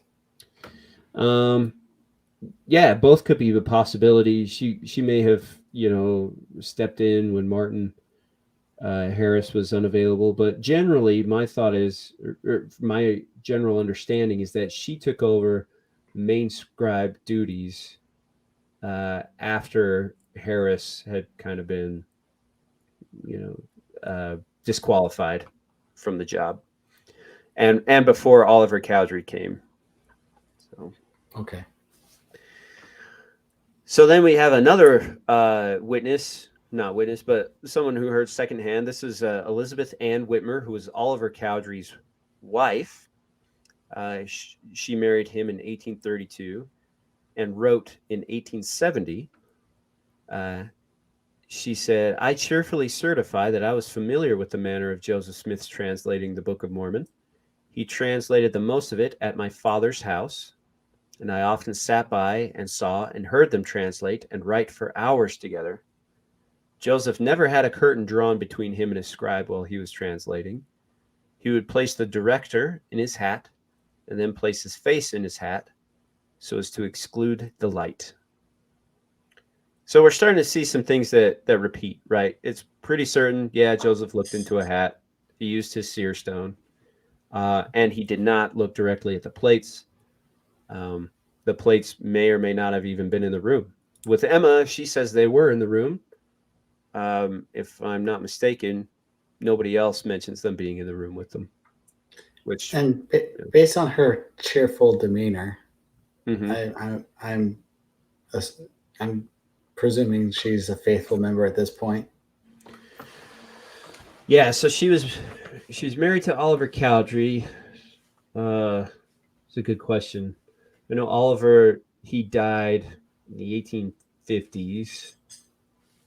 Yeah, both could be a possibility. She may have, stepped in when Martin Harris was unavailable, but generally my thought is, or my general understanding is that she took over main scribe duties after Harris had kind of been, disqualified from the job, and before Oliver Cowdery came. So Okay. So then we have another not witness, but someone who heard secondhand. This is Elizabeth Ann Whitmer, who was Oliver Cowdery's wife. She married him in 1832 and wrote in 1870. She said, "I cheerfully certify that I was familiar with the manner of Joseph Smith's translating the Book of Mormon. He translated the most of it at my father's house, and I often sat by and saw and heard them translate and write for hours together. Joseph never had a curtain drawn between him and his scribe while he was translating. He would place the director in his hat and then place his face in his hat so as to exclude the light." So we're starting to see some things that repeat, right? It's pretty certain, yeah, Joseph looked into a hat. He used his seer stone, and he did not look directly at the plates. The plates may or may not have even been in the room. With Emma, she says they were in the room. If I'm not mistaken, nobody else mentions them being in the room with them. And based on her cheerful demeanor, mm-hmm. I'm presuming she's a faithful member at this point. Yeah, so she's married to Oliver Cowdery. It's a good question. I know Oliver, he died in the 1850s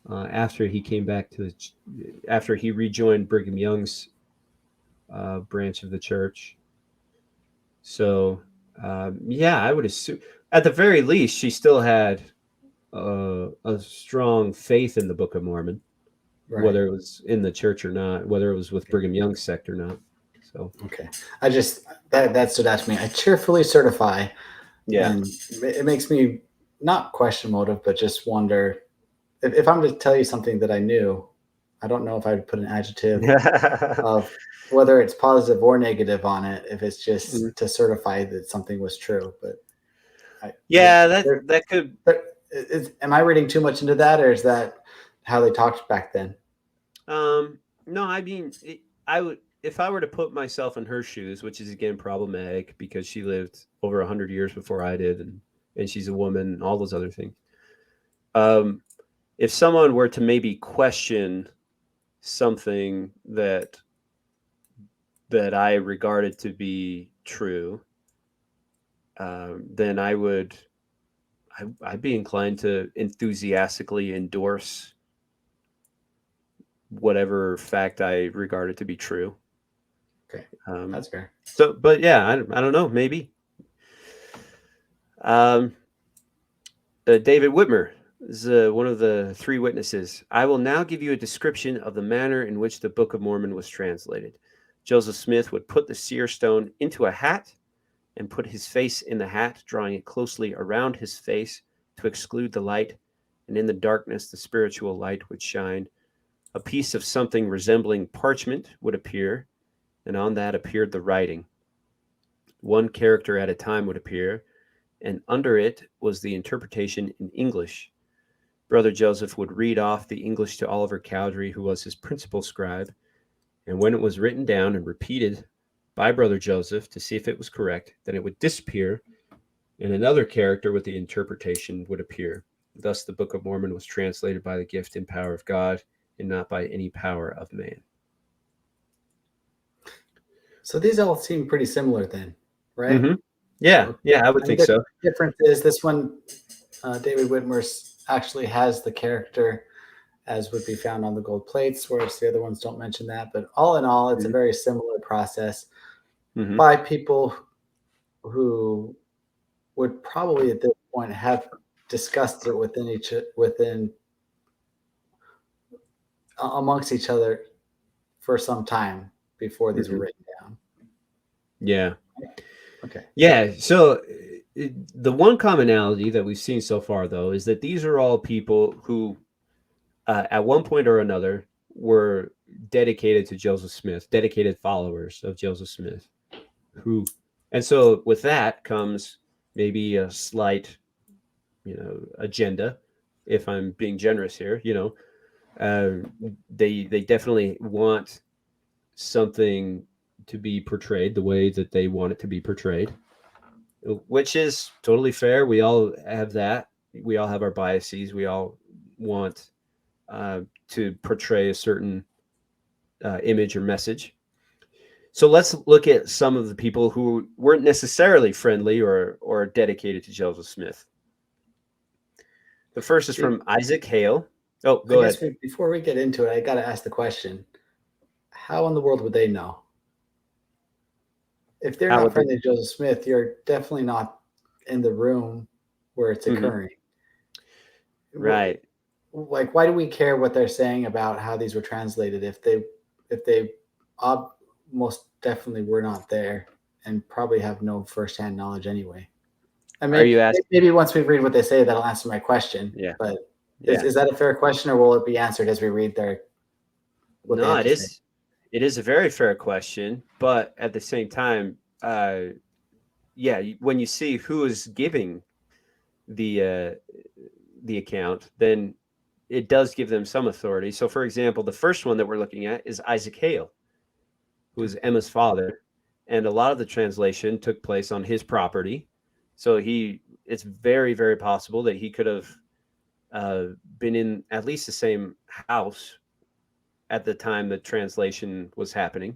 after he came back after he rejoined Brigham Young's branch of the church. So, yeah, I would assume at the very least she still had a strong faith in the Book of Mormon, right, whether it was in the church or not, whether it was with Brigham Young's sect or not. So okay, I just that stood out to me. I cheerfully certify. Yeah, and it makes me not question motive, but just wonder if I'm to tell you something that I knew. I don't know if I'd put an adjective of whether it's positive or negative on it. If it's just to certify that something was true, but that could. Am I reading too much into that, or is that how they talked back then? No, I mean, I would, if I were to put myself in her shoes, which is again problematic because she lived over 100 years before I did, and she's a woman, and all those other things. If someone were to maybe question something that I regarded to be true, then I'd be inclined to enthusiastically endorse whatever fact I regarded to be true. Okay, that's fair. So, but yeah, I don't know, maybe. David Whitmer is one of the three witnesses. "I will now give you a description of the manner in which the Book of Mormon was translated. Joseph Smith would put the seer stone into a hat and put his face in the hat, drawing it closely around his face to exclude the light, and in the darkness the spiritual light would shine. A piece of something resembling parchment would appear, and on that appeared the writing. One character at a time would appear, and under it was the interpretation in English. Brother Joseph would read off the English to Oliver Cowdery, who was his principal scribe, and when it was written down and repeated by Brother Joseph to see if it was correct, then it would disappear, and another character with the interpretation would appear. Thus, the Book of Mormon was translated by the gift and power of God and not by any power of man. So these all seem pretty similar then, right? Mm-hmm. Yeah, Okay. yeah, I would think the so. difference is this one, David Whitmer actually has the character as would be found on the gold plates, whereas the other ones don't mention that. But all in all, it's a very similar process Mm-hmm. by people who would probably at this point have discussed it within amongst each other for some time before these were written down. Yeah. Okay. Yeah. So the one commonality that we've seen so far, though, is that these are all people who, at one point or another, were dedicated to Joseph Smith, dedicated followers of Joseph Smith. And so with that comes maybe a slight, agenda. If I'm being generous here, they definitely want something to be portrayed the way that they want it to be portrayed, which is totally fair. We all have that. We all have our biases. We all want to portray a certain image or message. So let's look at some of the people who weren't necessarily friendly or dedicated to Joseph Smith. The first is from Isaac Hale. Oh, go ahead. Before we get into it, I got to ask the question: how in the world would they know? If they're not friendly to Joseph Smith, you're definitely not in the room where it's occurring. Right. Like, why do we care what they're saying about how these were translated if they most definitely were not there and probably have no firsthand knowledge anyway? I mean, Are you asking? Maybe once we read what they say, that'll answer my question. Yeah. But is that a fair question, or will it be answered as we read their? No, it is. It is a very fair question, but at the same time, when you see who is giving the account, then it does give them some authority. So, for example, the first one that we're looking at is Isaac Hale, who is Emma's father, and a lot of the translation took place on his property. So it's very, very possible that he could have been in at least the same house at the time the translation was happening.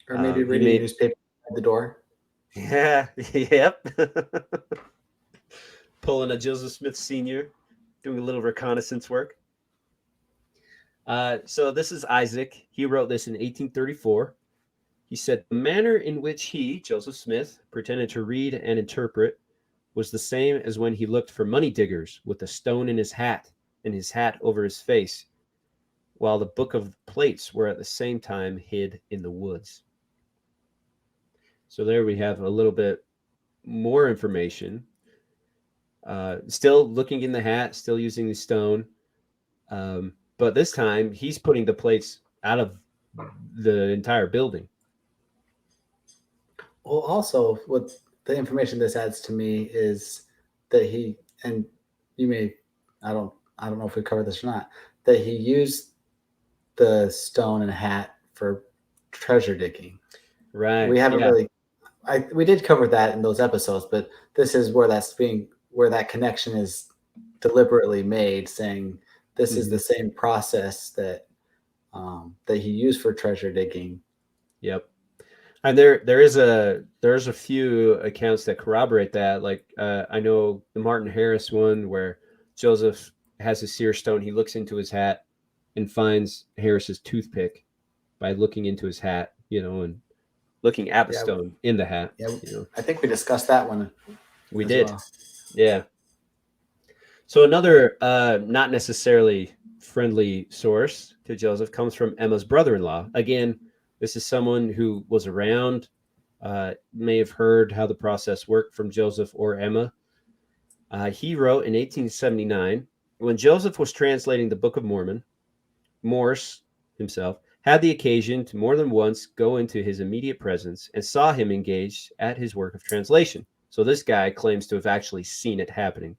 Or maybe reading a newspaper at the door. Yeah, yep. Pulling a Joseph Smith Sr., doing a little reconnaissance work. So this is Isaac. He wrote this in 1834. He said, the manner in which he, Joseph Smith, pretended to read and interpret was the same as when he looked for money diggers with a stone in his hat and his hat over his face, while the book of plates were at the same time hid in the woods. So there we have a little bit more information. Still looking in the hat, still using the stone. But this time he's putting the plates out of the entire building. Well, also, what the information this adds to me is that he, and you may, I don't know if we covered this or not, that he used the stone and hat for treasure digging. Right. We haven't really, we did cover that in those episodes, but this is where where that connection is deliberately made, saying this is the same process that he used for treasure digging. Yep. And there's a few accounts that corroborate that. Like I know the Martin Harris one where Joseph has a seer stone. He looks into his hat and finds Harris's toothpick by looking into his hat, and looking at the stone in the hat. Yeah, I think we discussed that one. We did. Well. Yeah. So another not necessarily friendly source to Joseph comes from Emma's brother-in-law. Again, this is someone who was around, may have heard how the process worked from Joseph or Emma. He wrote in 1879, when Joseph was translating the Book of Mormon, Morse himself had the occasion to more than once go into his immediate presence and saw him engaged at his work of translation. So this guy claims to have actually seen it happening.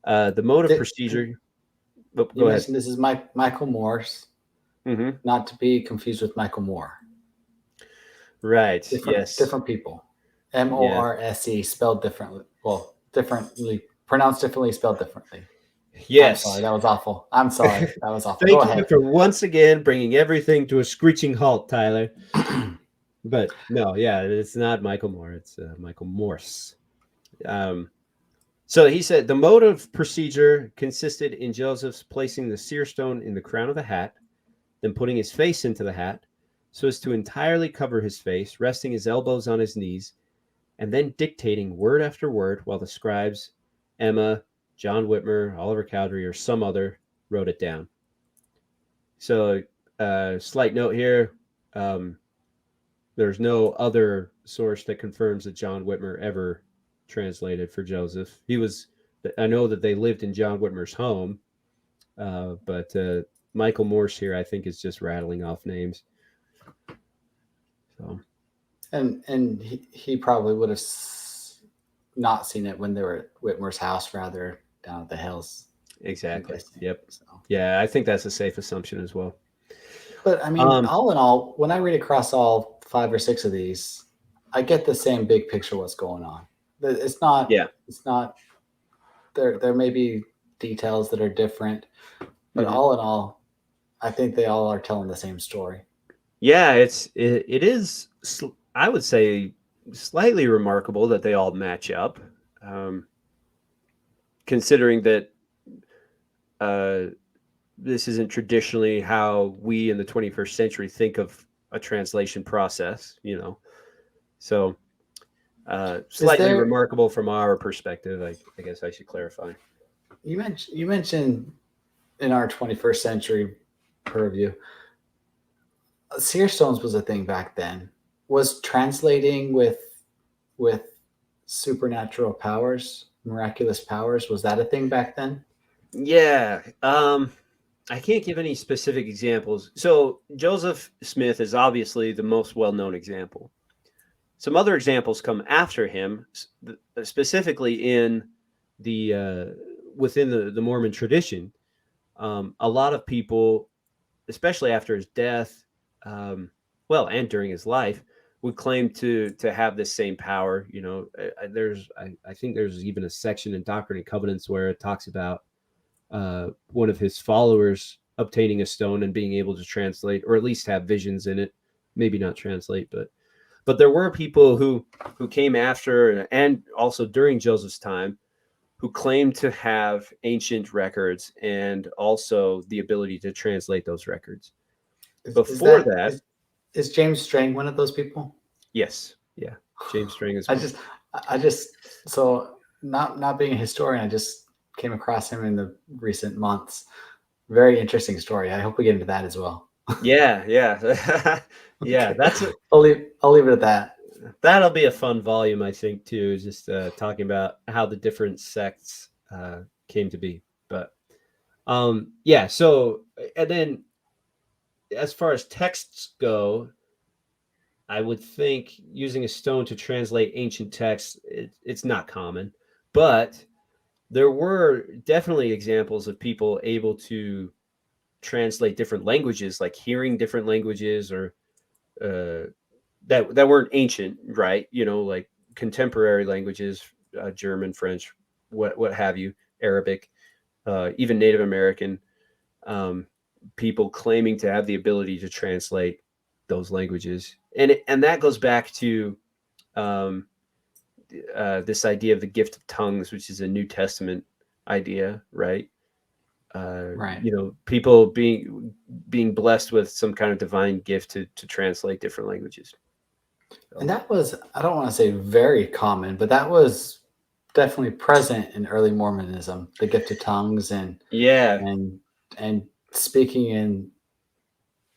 The mode of procedure... You mentioned this is Michael Morse, not to be confused with Michael Moore. Right. Different people. Morse spelled differently. Well, differently pronounced differently, spelled differently. I'm Yes. sorry, that was awful. I'm sorry, that was awful. Thank Go you ahead. for once again bringing everything to a screeching halt, Tyler. But no, yeah, it's not Michael Moore. It's Michael Morse. So he said the mode of procedure consisted in Joseph's placing the seer stone in the crown of the hat, then putting his face into the hat so as to entirely cover his face, resting his elbows on his knees, and then dictating word after word while the scribes, Emma, John Whitmer, Oliver Cowdery, or some other wrote it down. So, slight note here. There's no other source that confirms that John Whitmer ever translated for Joseph. I know that they lived in John Whitmer's home, but Michael Morse here, I think, is just rattling off names. So, and he probably would have not seen it when they were at Whitmer's house, rather down at the hills. exactly. Yep. So. Yeah, I think that's a safe assumption as well. But I mean, all in all, when I read across all 5 or 6 of these, I get the same big picture what's going on. It's not. Yeah. It's not. There may be details that are different, but all in all, I think they all are telling the same story. Yeah, it is. I would say slightly remarkable that they all match up, considering that this isn't traditionally how we in the 21st century think of a translation process, So slightly remarkable from our perspective, I guess I should clarify. You mentioned in our 21st century purview, seer stones was a thing back then. Was translating with supernatural powers, miraculous powers, was that a thing back then? Yeah. I can't give any specific examples. So Joseph Smith is obviously the most well-known example. Some other examples come after him, specifically in the within the Mormon tradition. A lot of people, especially after his death, and during his life, would claim to have this same power. I think there's even a section in Doctrine and Covenants where it talks about one of his followers obtaining a stone and being able to translate, or at least have visions in it. Maybe not translate, but there were people who came after and also during Joseph's time who claimed to have ancient records and also the ability to translate those records. Before that, is James Strang one of those people? Yes. Yeah. James Strang is. I just so not being a historian, I just came across him in the recent months. Very interesting story. I hope we get into that as well. Yeah. Yeah. Yeah. Okay. I'll leave it at that. That'll be a fun volume, I think, too, just talking about how the different sects came to be. But yeah, so, and then as far as texts go, I would think using a stone to translate ancient texts, it's not common, but there were definitely examples of people able to translate different languages, like hearing different languages, or that weren't ancient, right? Like contemporary languages, German, French, what have you, Arabic, even Native American people claiming to have the ability to translate those languages, and that goes back to this idea of the gift of tongues, which is a New Testament idea, right? Right. People being blessed with some kind of divine gift to translate different languages. And that was, I don't want to say very common, but that was definitely present in early Mormonism, the gift of tongues and speaking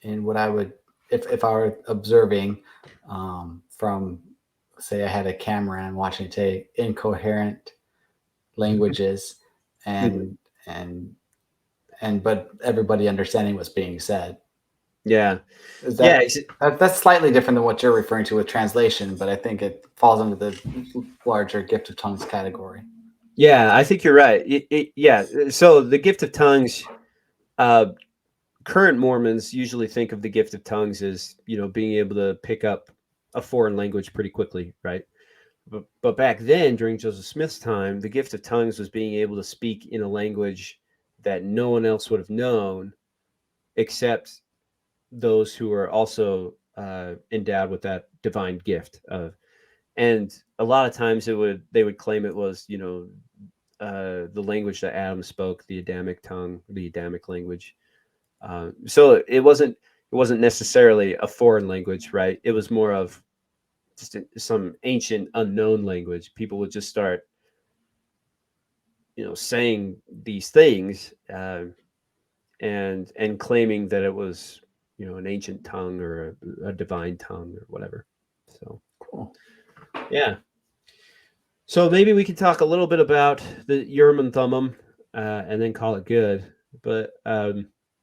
in what I would, if I were observing from, say I had a camera and watching it take incoherent languages but everybody understanding what's being said. Yeah. That's slightly different than what you're referring to with translation, but I think it falls under the larger gift of tongues category. Yeah, I think you're right. Yeah. So the gift of tongues, current Mormons usually think of the gift of tongues as, being able to pick up a foreign language pretty quickly, right? But back then, during Joseph Smith's time, the gift of tongues was being able to speak in a language that no one else would have known except those who are also endowed with that divine gift of. And a lot of times they would claim it was, the language that Adam spoke, the Adamic tongue, the Adamic language. So it wasn't necessarily a foreign language, right? It was more of just some ancient unknown language. People would just start, saying these things, and claiming that it was, an ancient tongue or a divine tongue or whatever. So Cool. yeah. So maybe we could talk a little bit about the Urim and Thummim, and then call it good. But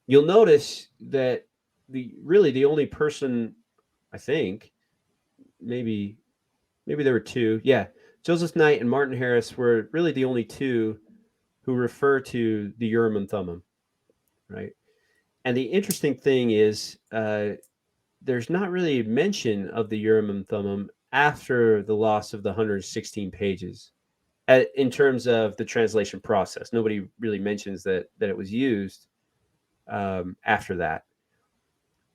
you'll notice that the only person, I think, maybe there were two. Yeah, Joseph Knight and Martin Harris were really the only two who refer to the Urim and Thummim, right? And the interesting thing is, there's not really mention of the Urim and Thummim after the loss of the 116 pages. In terms of the translation process, nobody really mentions that it was used after that.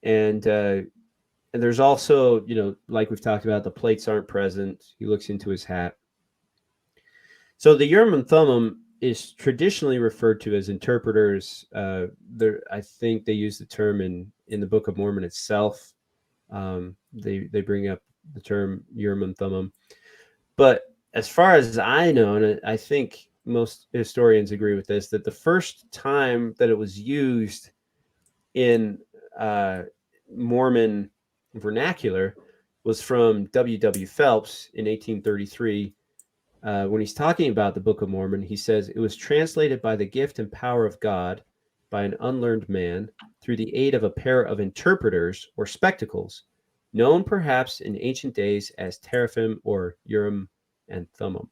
And there's also, like we've talked about, the plates aren't present. He looks into his hat. So the Urim and Thummim is traditionally referred to as interpreters. I think they use the term in the Book of Mormon itself. They bring up the term Urim and Thummim. But as far as I know, and I think most historians agree with this, that the first time that it was used in Mormon vernacular was from W. Phelps in 1833. When he's talking about the Book of Mormon, he says, "It was translated by the gift and power of God by an unlearned man through the aid of a pair of interpreters or spectacles, known perhaps in ancient days as teraphim or Urim and Thummim."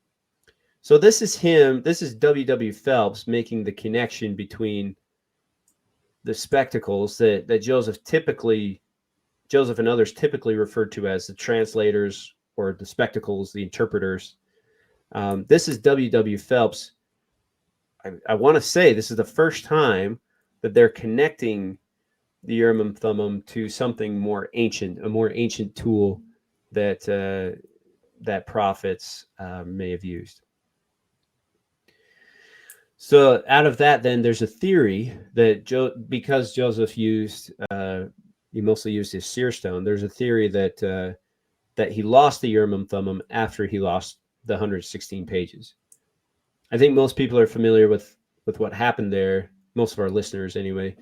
So this is W. Phelps making the connection between the spectacles that Joseph and others typically referred to as the translators or the spectacles, the interpreters. This is W. Phelps. I want to say this is the first time that they're connecting the Urim and Thummim to something more ancient, a more ancient tool that prophets may have used. So out of that, then there's a theory that because Joseph he mostly used his seer stone. There's a theory that he lost the Urim and Thummim after he lost the 116 pages. I think most people are familiar with what happened there. Most of our listeners, anyway.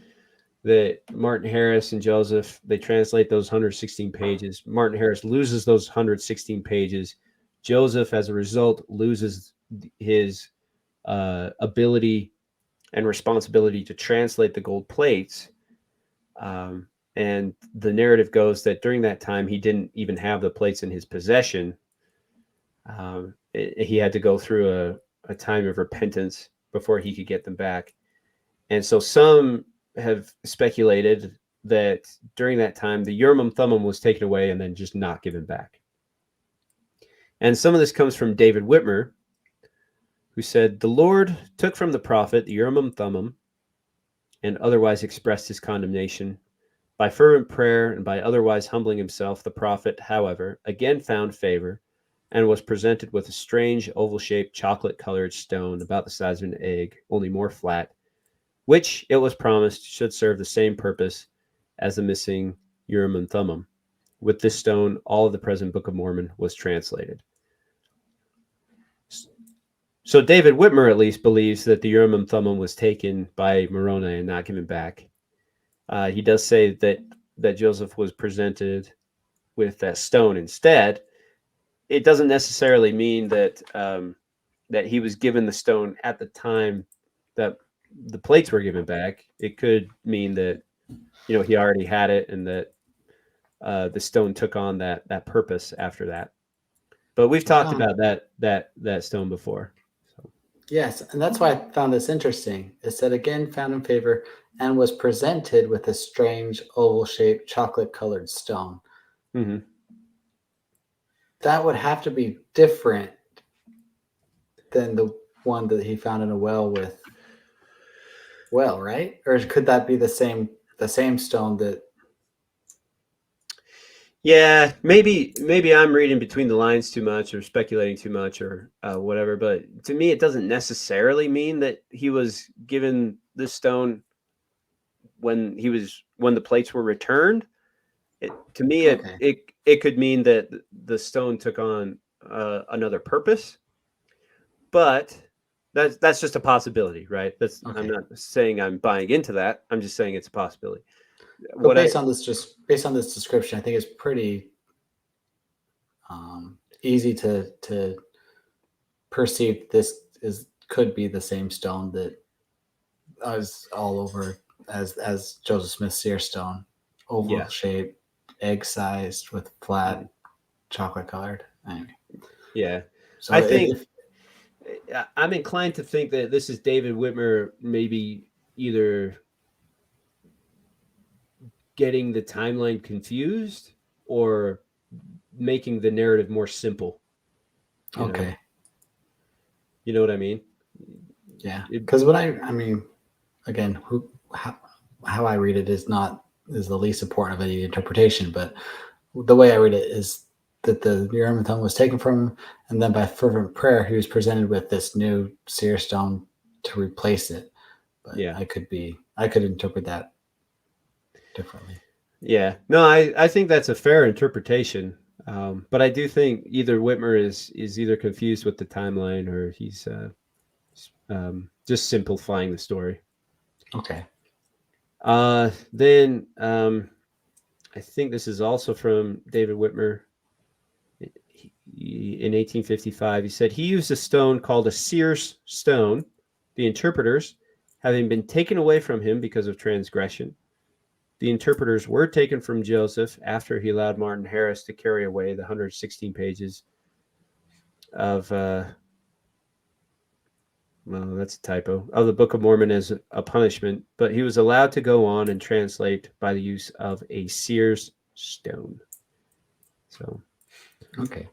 That Martin Harris and Joseph, they translate those 116 pages. Martin Harris loses those 116 pages. Joseph, as a result, loses his ability and responsibility to translate the gold plates. And the narrative goes that during that time, he didn't even have the plates in his possession. He had to go through a time of repentance before he could get them back. And so some have speculated that during that time, the Urim and Thummim was taken away and then just not given back. And some of this comes from David Whitmer, who said, "The Lord took from the prophet the Urim and Thummim and otherwise expressed his condemnation. By fervent prayer and by otherwise humbling himself, the prophet, however, again found favor and was presented with a strange oval-shaped chocolate-colored stone about the size of an egg, only more flat, which it was promised should serve the same purpose as the missing Urim and Thummim. With this stone, all of the present Book of Mormon was translated." So David Whitmer at least believes that the Urim and Thummim was taken by Moroni and not given back. He does say that Joseph was presented with that stone instead. It doesn't necessarily mean that that he was given the stone at the time that the plates were given back. It could mean that he already had it and that the stone took on that purpose after that. But we've talked about that stone before. So. Yes, and that's why I found this interesting. It said again found in favor and was presented with a strange oval-shaped chocolate-colored stone. Mm-hmm. that would have to be different than the one that he found in a well with right? Or could that be the same stone that? Yeah, maybe I'm reading between the lines too much or speculating too much or whatever. But to me, it doesn't necessarily mean that he was given this stone when the plates were returned. To me, Okay. it could mean that the stone took on another purpose, but that's just a possibility, right? I'm Okay. not saying I'm buying into that. I'm just saying it's a possibility. But What I based on this description, I think it's pretty easy to perceive this could be the same stone that is all over as Joseph Smith's seer stone, oval Yeah. shaped, egg sized with flat, Mhm. chocolate colored. Anyway, Yeah. so I think if I'm inclined to think that this is David Whitmer maybe either getting the timeline confused or making the narrative more simple, you know. okay, You know what I mean? yeah, It, because what I mean again, how I read it is the least important of any interpretation, but the way I read it is that the Urim Thumb was taken from him, and then by fervent prayer, he was presented with this new seer stone to replace it. But yeah. I could interpret that differently. Yeah. No, I think that's a fair interpretation. But I do think either Whitmer is either confused with the timeline or he's just simplifying the story. Okay. Then I think this is also from David Whitmer. In 1855, he said he used a stone called a seer's stone, the interpreters having been taken away from him because of transgression. The interpreters were taken from Joseph after he allowed Martin Harris to carry away the 116 pages of, well, that's a typo, of the Book of Mormon as a punishment, but he was allowed to go on and translate by the use of a seer's stone. So, Okay.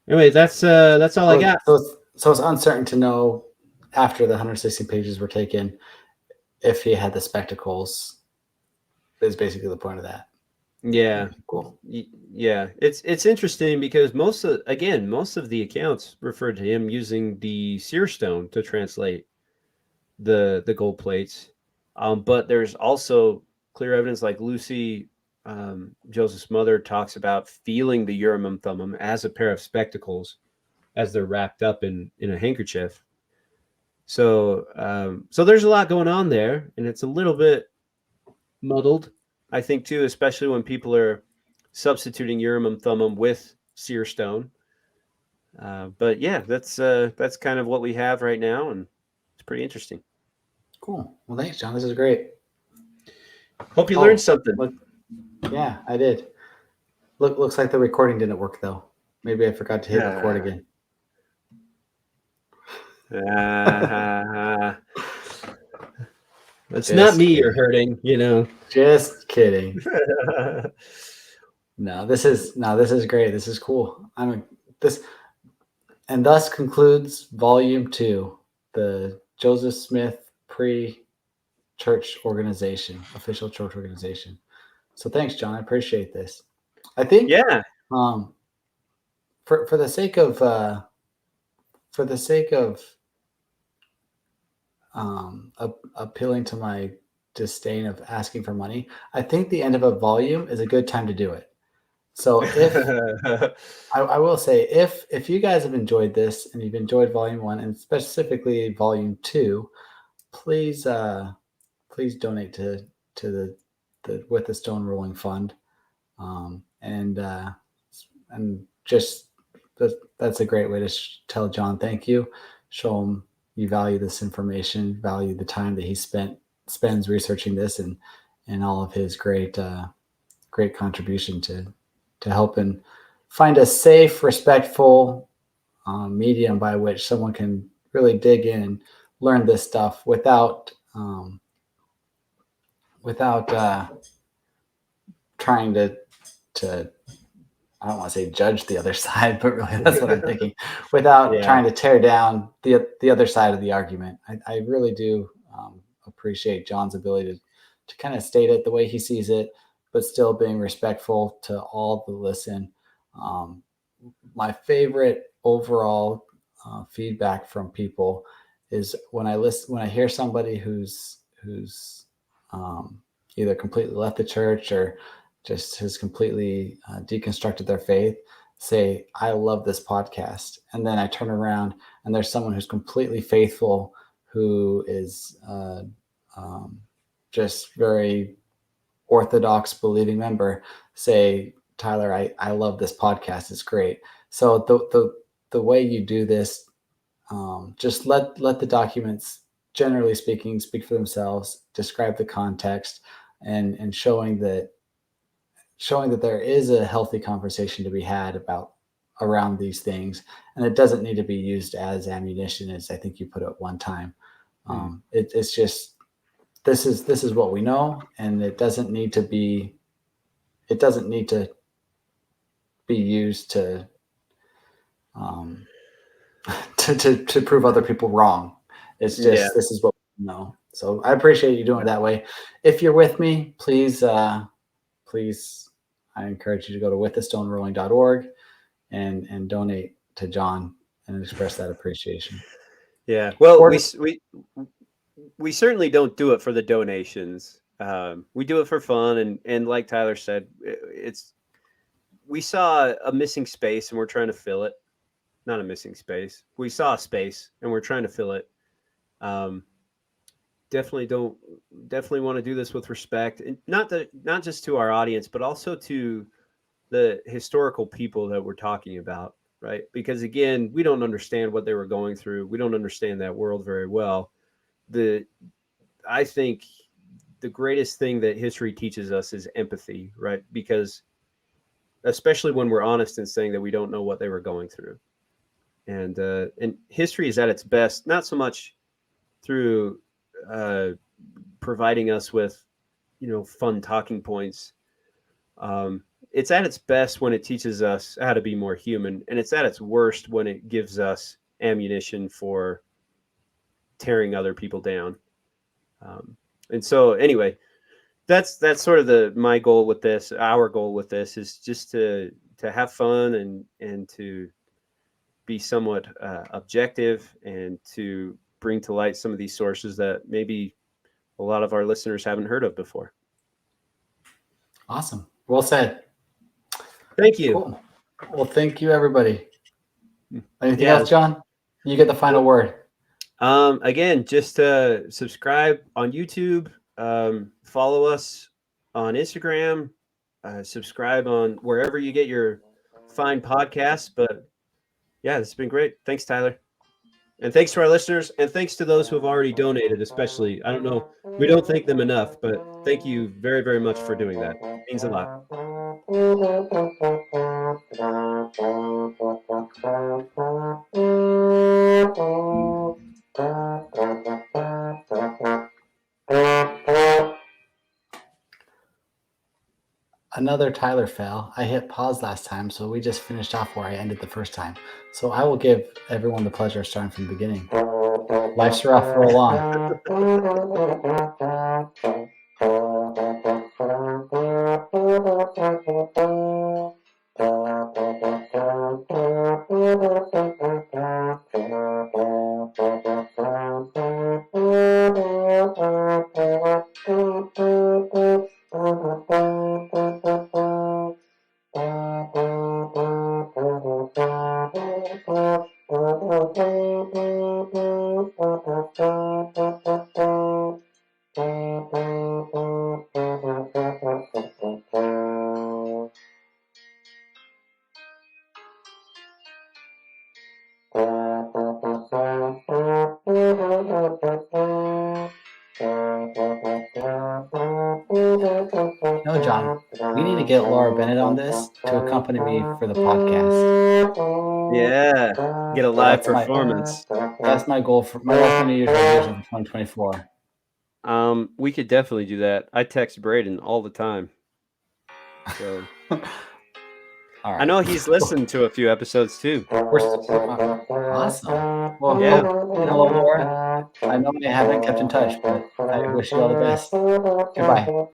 anyway, that's all I got. So it's uncertain to know after the 160 pages were taken if he had the spectacles. Is basically the point of that. Yeah. Cool. Yeah, it's interesting because most of the accounts refer to him using the seer stone to translate the gold plates. But there's also clear evidence, like Lucy, Joseph's mother, talks about feeling the Urim and Thummim as a pair of spectacles as they're wrapped up in a handkerchief. So there's a lot going on there, and it's a little bit muddled, I think, too, especially when people are substituting Urim and Thummim with seer stone. But yeah, that's kind of what we have right now, and it's pretty interesting. Cool. Well, thanks, John. This is great. Hope you learned Oh, something. look. Yeah, I did. Looks like the recording didn't work though. Maybe I forgot to hit record again. It's not Just me kidding. you're hurting, you know. Just kidding. This is great. This is cool. This and thus concludes volume 2, the Joseph Smith pre-church organization, official church organization. So thanks, John. I appreciate this. I think Yeah. um, for the sake of appealing to my disdain of asking for money, I think the end of a volume is a good time to do it. So if I will say, if you guys have enjoyed this and you've enjoyed volume 1 and specifically volume 2, please please donate to the With the Stone Rolling Fund, and just that's a great way to tell John thank you, show him you value this information, value the time that he spends researching this, and all of his great contribution to helping find a safe, respectful medium by which someone can really dig in and learn this stuff without trying to I don't want to say judge the other side, but really that's what I'm thinking, without Yeah. trying to tear down the other side of the argument. I really do appreciate John's ability to kind of state it the way he sees it, but still being respectful to all the listen. Um, my favorite overall feedback from people is when I hear somebody who's um, either completely left the church or just has completely deconstructed their faith, say, I love this podcast. And then I turn around and there's someone who's completely faithful, who is um, just very orthodox believing member, say, Tyler, I love this podcast. It's great. So the way you do this, just let the documents, generally speaking, speak for themselves, describe the context, and showing that there is a healthy conversation to be had about around these things, and it doesn't need to be used as ammunition, as I think you put it one time. It's just, this is what we know, and it doesn't need to be used to um, to prove other people wrong. It's Yeah. just, this is what we know. So I appreciate you doing it that way. If you're with me, please, I encourage you to go to withthestonerolling.org and donate to John and express that appreciation. Yeah. Well, Or we certainly don't do it for the donations. We do it for fun, and like Tyler said, it's we saw a missing space and we're trying to fill it. Not a missing space. We saw a space and we're trying to fill it. Um, definitely don't definitely want to do this with respect, and not just to our audience, but also to the historical people that we're talking about, right? Because again, we don't understand what they were going through. We don't understand that world very well. The I think the greatest thing that history teaches us is empathy, right? Because especially when we're honest in saying that we don't know what they were going through, and history is at its best not so much through uh, providing us with fun talking points. It's at its best when it teaches us how to be more human, and it's at its worst when it gives us ammunition for tearing other people down. Um, and so, anyway, that's sort of the my goal with this. Our goal with this is just to have fun and to be somewhat objective and to bring to light some of these sources that maybe a lot of our listeners haven't heard of before. awesome. Well said. Thank you. Cool. Well, thank you, everybody. Anything Yeah. else, John? You get the final word. Again, just subscribe on YouTube, follow us on Instagram, subscribe on wherever you get your fine podcasts. But yeah, this has been great. Thanks, Tyler. And thanks to our listeners, and thanks to those who have already donated, especially. I don't know, we don't thank them enough, but thank you very, very much for doing that. It means a lot. Another Tyler fail. I hit pause last time, so we just finished off where I ended the first time. So I will give everyone the pleasure of starting from the beginning. Life's rough, roll on. No, John, we need to get Laura Bennett on this to accompany me for the podcast. Yeah, get a live That's performance. my goal for that's my New Year's resolution for 2024. We could definitely do that. I text Braden all the time. So All right. I know he's listened to a few episodes too. Awesome. Well, Yeah. hello, Laura. I know we haven't kept in touch, but I wish you all the best. Goodbye.